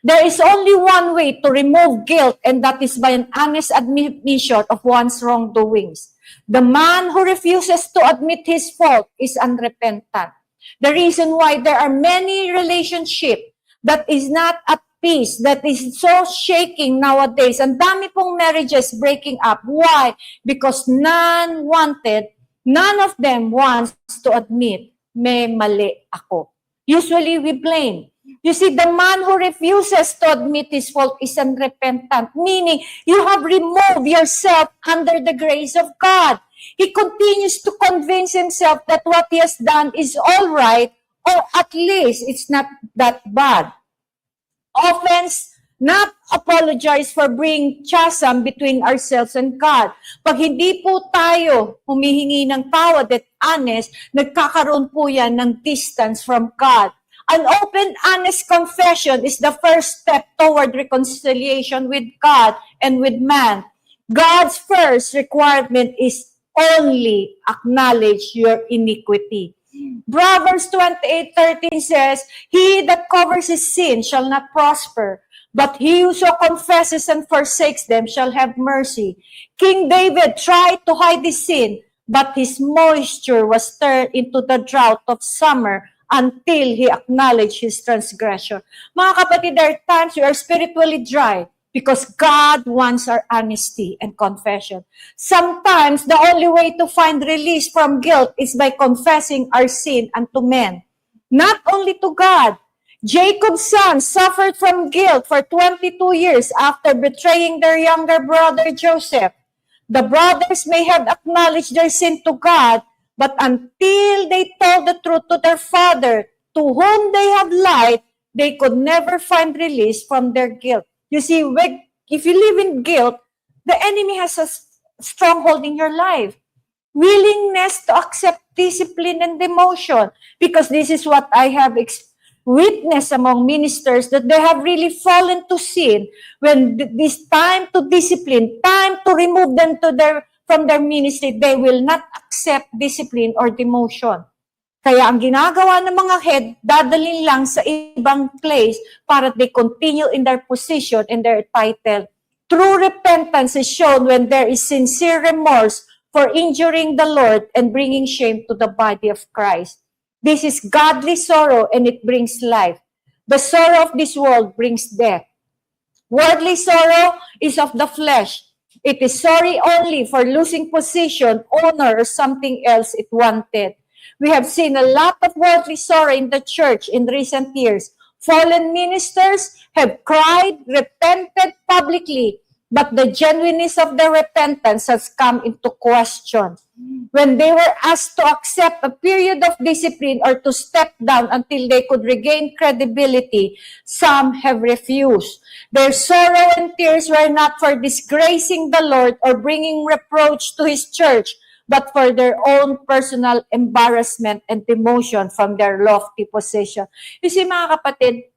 There is only one way to remove guilt, and that is by an honest admission of one's wrongdoings. The man who refuses to admit his fault is unrepentant. The reason why there are many relationships that is not at peace, that is so shaking nowadays. Ang dami pong marriages breaking up. Why? Because none of them wants to admit, may mali ako. Usually we blame. You see, the man who refuses to admit his fault is unrepentant, meaning you have removed yourself under the grace of God. He continues to convince himself that what he has done is all right, or at least it's not that bad. Offense not apologize for bringing chasm between ourselves and God. Pag hindi po tayo humihingi ng tawad at honest, nagkakaroon po yan ng distance from God. An open, honest confession is the first step toward reconciliation with God and with man. God's first requirement is only acknowledge your iniquity. Proverbs 28:13 says, "He that covers his sin shall not prosper, but he who so confesses and forsakes them shall have mercy." King David tried to hide his sin, but his moisture was turned into the drought of summer until he acknowledged his transgression. Mga kapatid, there are times we are spiritually dry because God wants our honesty and confession. Sometimes the only way to find release from guilt is by confessing our sin unto men, not only to God. Jacob's sons suffered from guilt for 22 years after betraying their younger brother Joseph. The brothers may have acknowledged their sin to God, but until they told the truth to their father, to whom they have lied, they could never find release from their guilt. You see, if you live in guilt, the enemy has a stronghold in your life. Willingness to accept discipline and demotion, because this is what I have witnessed among ministers, that they have really fallen to sin when this time to discipline, time to remove them from their ministry, they will not accept discipline or demotion. Kaya ang ginagawa ng mga head, dadalhin lang sa ibang place para they continue in their position and their title. True repentance is shown when there is sincere remorse for injuring the Lord and bringing shame to the body of Christ. This is godly sorrow and it brings life. The sorrow of this world brings death. Worldly sorrow is of the flesh. It is sorry only for losing position, honor, or something else it wanted. We have seen a lot of worldly sorrow in the church in recent years. Fallen ministers have cried, repented publicly, but the genuineness of their repentance has come into question. When they were asked to accept a period of discipline or to step down until they could regain credibility, some have refused. Their sorrow and tears were not for disgracing the Lord or bringing reproach to His church, but for their own personal embarrassment and demotion from their lofty position. You see, mga kapatid,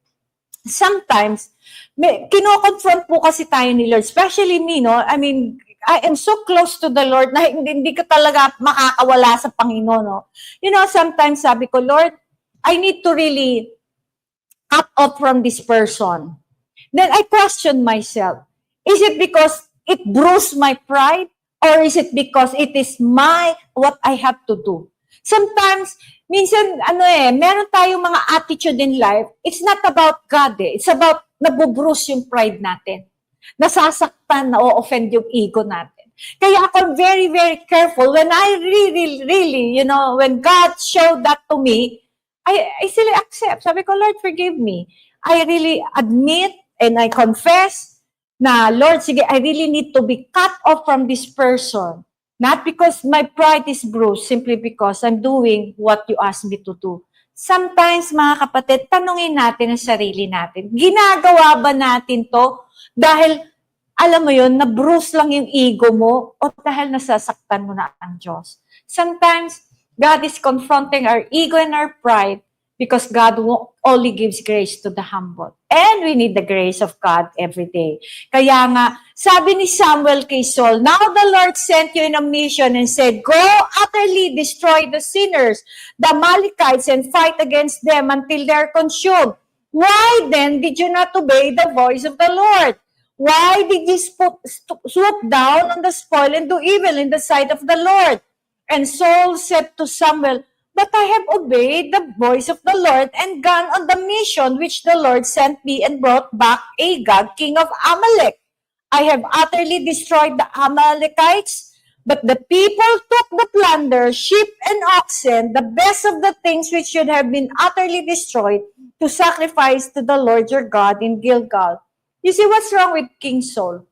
sometimes, kino-confront po kasi tayo ni Lord, especially me, no? I mean, I am so close to the Lord na hindi ka talaga makakawala sa Panginoon, no? You know, sometimes sabi ko, Lord, I need to really cut off from this person. Then I question myself, is it because it bruised my pride? Or is it because it is what I have to do? Sometimes, minsan, meron tayong mga attitude in life, it's not about God it's about nabubruise yung pride natin. Nasasaktan, na-offend yung ego natin. Kaya ako very, very careful when I really, when God showed that to me, I still accept. Sabi ko, Lord, forgive me. I really admit and I confess na, Lord, sige, I really need to be cut off from this person. Not because my pride is bruised, simply because I'm doing what you asked me to do. Sometimes, mga kapatid, tanungin natin ang sarili natin. Ginagawa ba natin to dahil, alam mo yun, na-bruise lang yung ego mo o dahil nasasaktan mo na ang Diyos? Sometimes, God is confronting our ego and our pride because God only gives grace to the humble. And we need the grace of God every day. Kaya nga, sabi ni Samuel kay Saul, "Now the Lord sent you in a mission and said, go utterly destroy the sinners, the Amalekites, and fight against them until they are consumed. Why then did you not obey the voice of the Lord? Why did you swoop down on the spoil and do evil in the sight of the Lord?" And Saul said to Samuel, "But I have obeyed the voice of the Lord and gone on the mission which the Lord sent me and brought back Agag, king of Amalek. I have utterly destroyed the Amalekites, but the people took the plunder, sheep and oxen, the best of the things which should have been utterly destroyed, to sacrifice to the Lord your God in Gilgal." You see what's wrong with King Saul?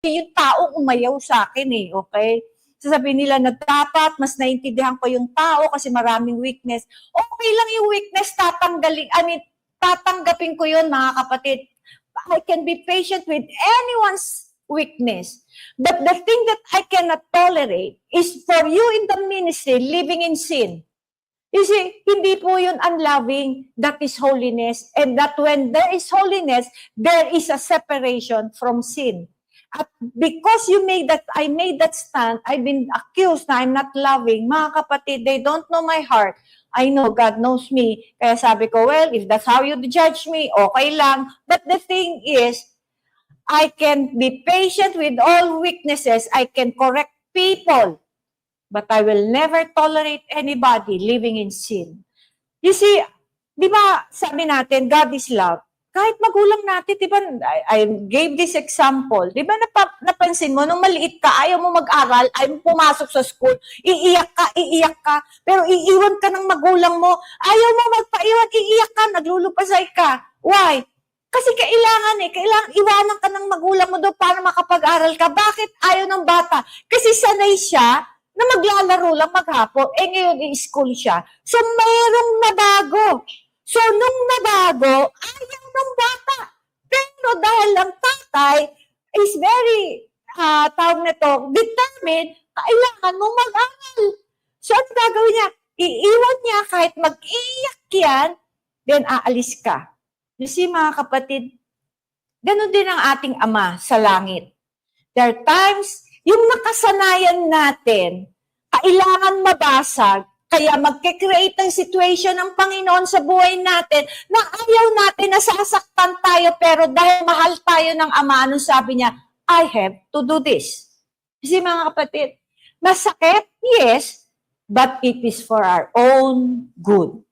yung taong umayaw sa akin eh, okay? Sasabihin nila na dapat mas naintindihan ko yung tao kasi maraming weakness. Okay lang yung weakness, tatanggapin ko yun, mga kapatid. I can be patient with anyone's weakness. But the thing that I cannot tolerate is for you in the ministry living in sin. You see, hindi po yun unloving. That is holiness. And that when there is holiness, there is a separation from sin. At because I made that stand, I've been accused na I'm not loving. Mga kapatid, they don't know my heart. I know God knows me. Kaya sabi ko, well, if that's how you judge me, okay lang. But the thing is, I can be patient with all weaknesses. I can correct people. But I will never tolerate anybody living in sin. You see, di ba sabi natin, God is love. Kahit magulang natin, di ba, I gave this example. Di ba napansin mo, nung maliit ka, ayaw mo mag-aral, ayaw mo pumasok sa school, iiyak ka, pero iiwan ka ng magulang mo, ayaw mo magpaiwan, iiyak ka, naglulupasay ka. Why? Kasi kailangan iwanan ka ng magulang mo doon para makapag-aral ka. Bakit ayaw ng bata? Kasi sanay siya na maglalaro lang maghapon, ngayon i-school siya. So, mayroong nabago. So, nung nabago, ayaw ng bata. Pero dahil ang tatay is very, determined, kailangan mo mag-aral. So, ang gagawin niya, iiwan niya kahit mag-iyak yan, then aalis ka. You see, mga kapatid, ganun din ang ating Ama sa langit. There are times, yung nakasanayan natin, kailangan mabasag, kaya magkikreate ng situation ng Panginoon sa buhay natin na ayaw natin na sasaktan tayo, pero dahil mahal tayo ng Ama, anong sabi niya? I have to do this. Kasi mga kapatid, masakit? Yes, but it is for our own good.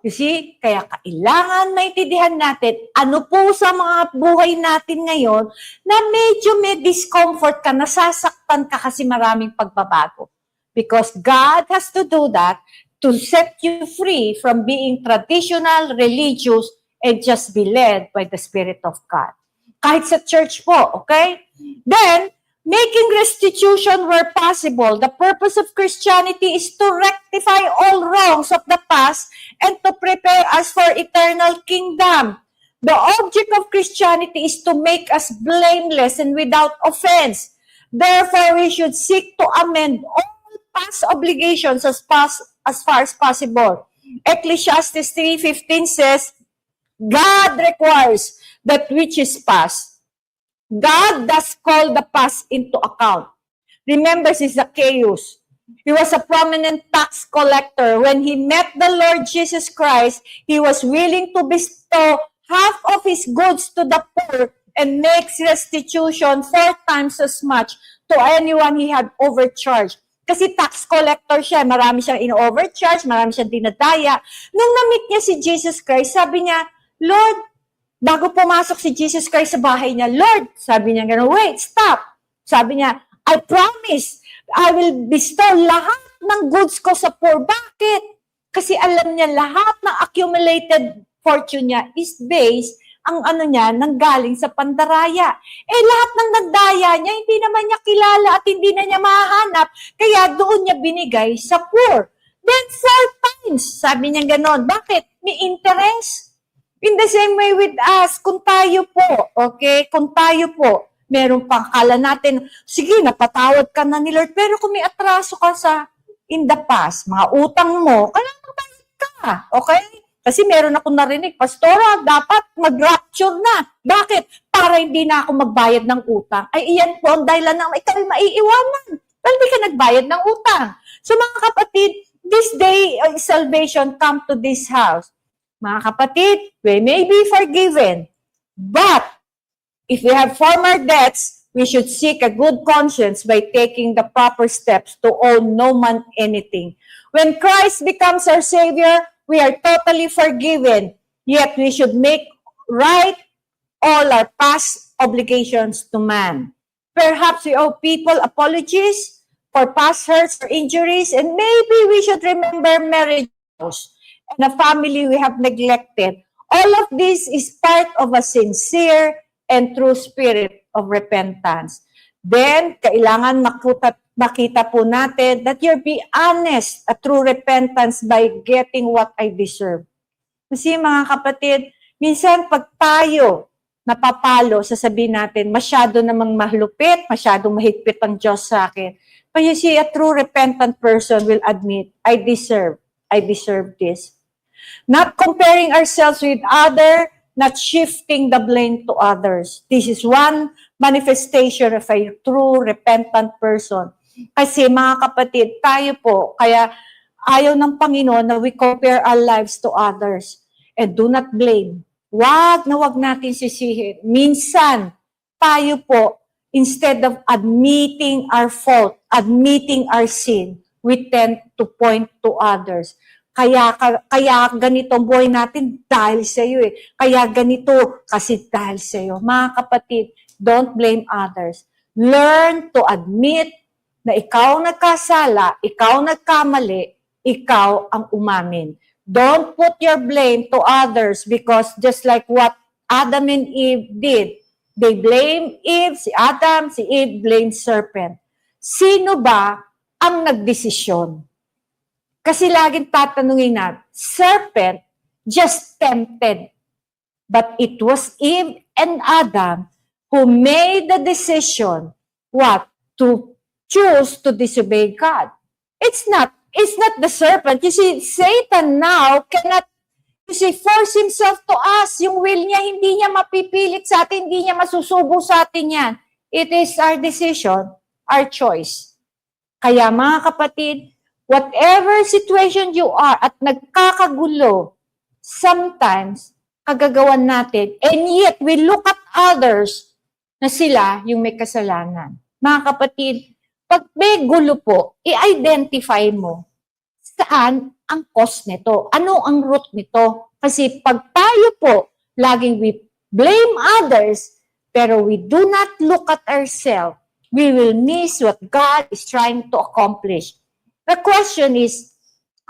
You see, kaya kailangan maintindihan natin ano po sa mga buhay natin ngayon na medyo may discomfort ka, nasasaktan ka kasi maraming pagbabago. Because God has to do that to set you free from being traditional, religious, and just be led by the Spirit of God. Kahit sa church po, okay? Then, making restitution where possible. The purpose of Christianity is to rectify all wrongs of the past and to prepare us for eternal kingdom. The object of Christianity is to make us blameless and without offense. Therefore, we should seek to amend all past obligations as far as possible. Ecclesiastes 3:15 says, God requires that which is past. God does call the past into account. Remember si Zacchaeus. He was a prominent tax collector. When he met the Lord Jesus Christ, he was willing to bestow half of his goods to the poor and makes restitution 4 times as much to anyone he had overcharged. Kasi tax collector siya, marami siyang in-overcharge, marami siyang dinadaya. Nung na-meet niya si Jesus Christ, sabi niya, Lord, bago pumasok si Jesus Christ sa bahay niya, Lord, sabi niya gano'n, wait, stop. Sabi niya, I promise, I will bestow lahat ng goods ko sa poor. Bakit? Kasi alam niya, lahat ng accumulated fortune niya is based ang nanggaling sa pandaraya. Lahat ng nagdaya niya, hindi naman niya kilala at hindi na niya mahanap, kaya doon niya binigay sa poor. Then 4 times, sabi niya gano'n. Bakit? May interest. In the same way with us, kung tayo po, okay, kung tayo po, meron pang kala natin, sige, napatawad ka na ni Lord, pero kung may atraso ka in the past, mga utang mo, kailangan magbayad ka, okay? Kasi meron akong narinig, Pastora, dapat mag-rapture na. Bakit? Para hindi na ako magbayad ng utang. Ay, iyan po ang dahilan na ikaw ay maiiwanan. Dahil hindi ka nagbayad ng utang. So mga kapatid, this day of salvation come to this house. Mga kapatid, we may be forgiven. But, if we have former debts, we should seek a good conscience by taking the proper steps to owe no man anything. When Christ becomes our Savior, we are totally forgiven, yet we should make right all our past obligations to man. Perhaps we owe people apologies for past hurts or injuries, and maybe we should remember marriage and a family we have neglected. All of this is part of a sincere and true spirit of repentance. Then, kailangan makita po natin that you're be honest, a true repentance by getting what I deserve. Kasi mga kapatid, minsan pag tayo napapalo, sasabihin natin, masyado namang mahlupit, masyadong mahigpit ang Diyos sa akin. But you see, a true repentant person will admit, I deserve this. Not comparing ourselves with others, not shifting the blame to others. This is one manifestation of a true repentant person. Kasi mga kapatid, tayo po, kaya ayaw ng Panginoon na we compare our lives to others. And do not blame. Wag natin sisihin. Minsan, tayo po, instead of admitting our fault, admitting our sin, we tend to point to others. Kaya ganito ang buhay natin dahil sa iyo eh. Kaya ganito kasi dahil sa iyo. Mga kapatid, don't blame others. Learn to admit na ikaw nagkasala, ikaw nagkamali, ikaw ang umamin. Don't put your blame to others because just like what Adam and Eve did, they blame Eve, si Adam, si Eve blamed serpent. Sino ba ang nagdesisyon? Kasi laging tatanungin natin, serpent just tempted. But it was Eve and Adam who made the decision, what? To choose to disobey God. It's not the serpent. You see, Satan now cannot, force himself to us. Yung will niya, hindi niya mapipilit sa atin, hindi niya masusubo sa atin yan. It is our decision, our choice. Kaya mga kapatid, whatever situation you are at nagkakagulo, sometimes, kagagawan natin, and yet we look at others na sila yung may kasalanan. Mga kapatid, pag may gulo po, i-identify mo saan ang cause nito. Ano ang root nito? Kasi pag tayo po, laging we blame others, pero we do not look at ourselves, we will miss what God is trying to accomplish. The question is,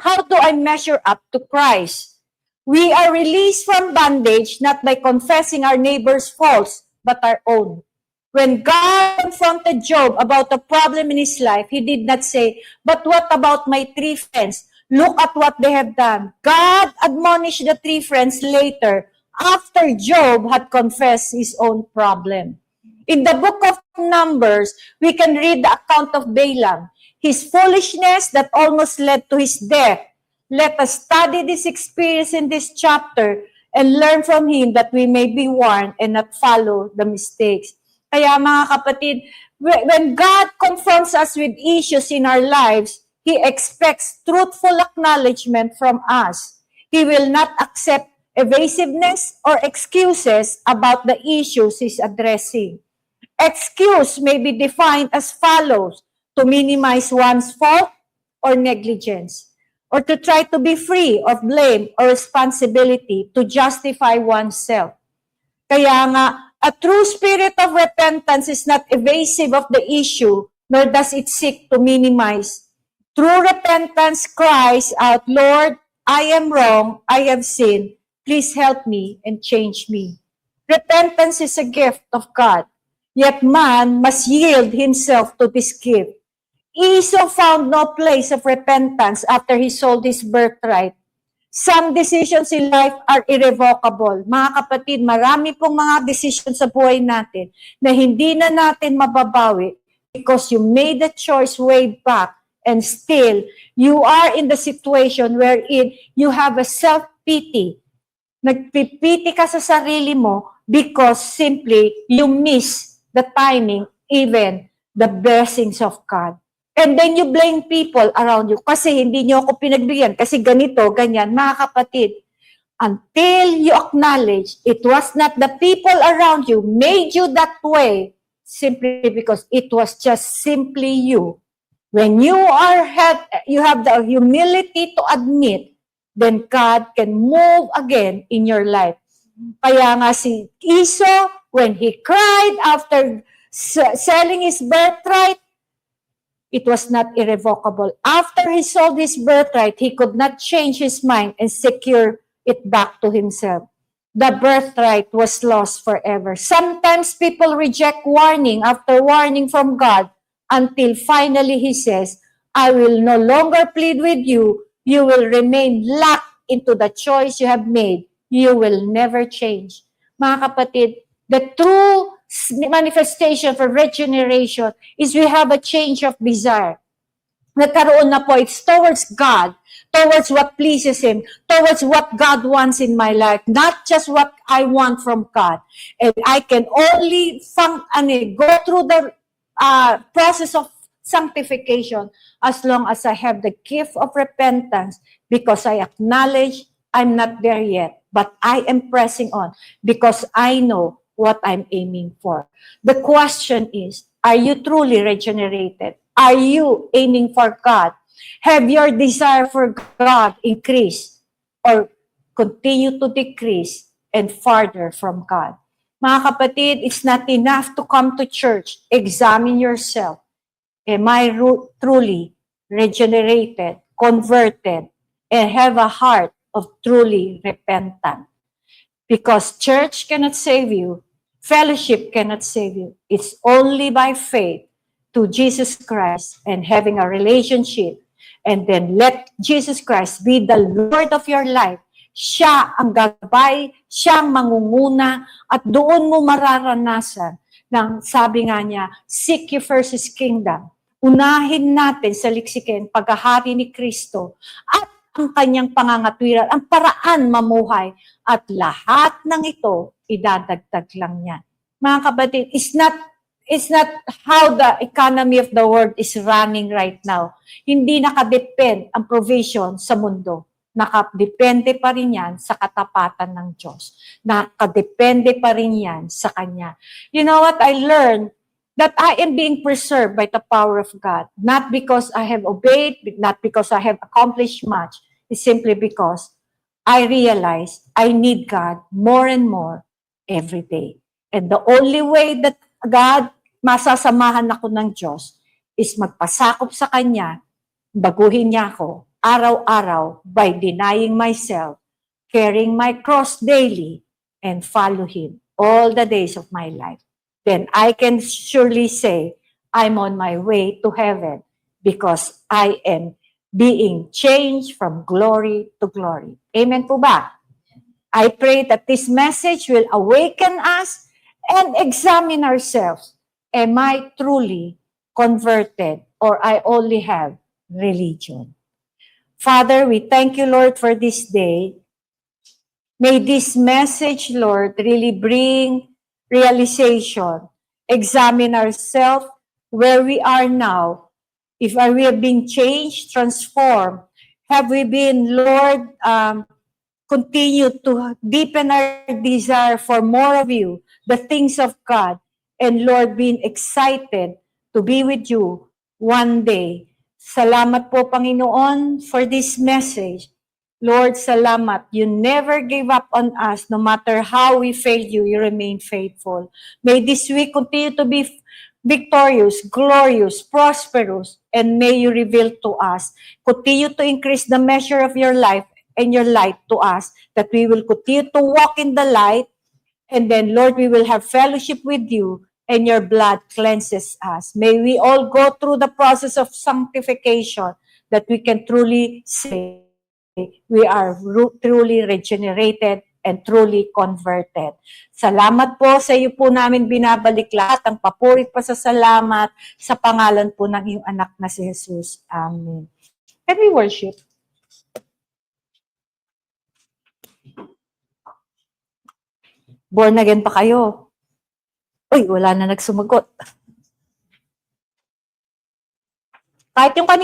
how do I measure up to Christ? We are released from bondage not by confessing our neighbor's faults, but our own. When God confronted Job about the problem in his life, he did not say, but what about my 3 friends? Look at what they have done. God admonished the 3 friends later after Job had confessed his own problem. In the book of Numbers, we can read the account of Balaam, his foolishness that almost led to his death. Let us study this experience in this chapter and learn from him that we may be warned and not follow the mistakes. Kaya mga kapatid, when God confronts us with issues in our lives, He expects truthful acknowledgement from us. He will not accept evasiveness or excuses about the issues He's addressing. Excuse may be defined as follows: to minimize one's fault or negligence, or to try to be free of blame or responsibility to justify oneself. Kaya nga, a true spirit of repentance is not evasive of the issue, nor does it seek to minimize. True repentance cries out, Lord, I am wrong, I have sinned, please help me and change me. Repentance is a gift of God, yet man must yield himself to this gift. Esau found no place of repentance after he sold his birthright. Some decisions in life are irrevocable. Mga kapatid, marami pong mga decisions sa buhay natin na hindi na natin mababawi because you made the choice way back and still you are in the situation wherein you have a self-pity. Nagpipiti ka sa sarili mo because simply you miss the timing, even the blessings of God. And then you blame people around you kasi hindi nyo ako pinagbigyan, kasi ganito, ganyan. Mga kapatid, until you acknowledge it was not the people around you made you that way, simply because it was just simply you. When you have the humility to admit, then God can move again in your life. Kaya nga si Esau, when he cried after selling his birthright, it was not irrevocable. After he sold his birthright, he could not change his mind and secure it back to himself. the birthright was lost forever. Sometimes people reject warning after warning from God until finally He says, I will no longer plead with you. You will remain locked into the choice you have made. You will never change. Mga kapatid, the true manifestation for regeneration is we have a change of desire. Nagkaroon na po, it's towards God, towards what pleases Him, towards what God wants in my life, not just what I want from God. And I can only go through the process of sanctification as long as I have the gift of repentance, because I acknowledge I'm not there yet, but I am pressing on because I know what I'm aiming for. The question is, are you truly regenerated? Are you aiming for God? Have your desire for God increased or continue to decrease and farther from God? Mga kapatid, it's not enough to come to church. Examine yourself. Am I truly regenerated, converted, and have a heart of truly repentant? Because church cannot save you. Fellowship cannot save you. It's only by faith to Jesus Christ and having a relationship. And then let Jesus Christ be the Lord of your life. Siya ang gabay, siya ang mangunguna, at doon mo mararanasan ng sabi nga niya, seek ye first His kingdom. Unahin natin sa liksikin paghahari ni Kristo at ang kanyang pangangatwiran, ang paraan mamuhay, at lahat ng ito idadagdag lang niya. Mga kapatid, it's not how the economy of the world is running right now. Hindi nakadepend ang provision sa mundo. Nakadepende pa rin yan sa katapatan ng Diyos. Nakadepende pa rin yan sa Kanya. You know what? I learned that I am being preserved by the power of God. Not because I have obeyed, not because I have accomplished much. It's simply because I realize I need God more and more every day. And the only way that God, masasamahan ako ng Diyos, is magpasakop sa Kanya, baguhin niya ako araw-araw by denying myself, carrying my cross daily, and follow Him all the days of my life. Then I can surely say, I'm on my way to heaven because I am being changed from glory to glory. Amen po ba? I pray that this message will awaken us and examine ourselves. Am I truly converted or I only have religion? Father, we thank you, Lord, for this day. May this message, Lord, really bring realization. Examine ourselves where we are now. If we have been changed, transformed, have we been, Lord, continue to deepen our desire for more of you, the things of God, and Lord, being excited to be with you one day. Salamat po, Panginoon, for this message. Lord, salamat. You never gave up on us. No matter how we failed you, you remain faithful. May this week continue to be victorious, glorious, prosperous, and may you reveal to us. Continue to increase the measure of your life and your light to us, that we will continue to walk in the light, and then, Lord, we will have fellowship with you, and your blood cleanses us. May we all go through the process of sanctification, that we can truly say we are truly regenerated and truly converted. Salamat po sa iyo po namin binabalik lahat ang papuri pa sa salamat sa pangalan po ng iyong anak na si Jesus. Amen. Can we worship? Born again pa kayo? Uy, wala na nagsumagot. Kahit yung kanina,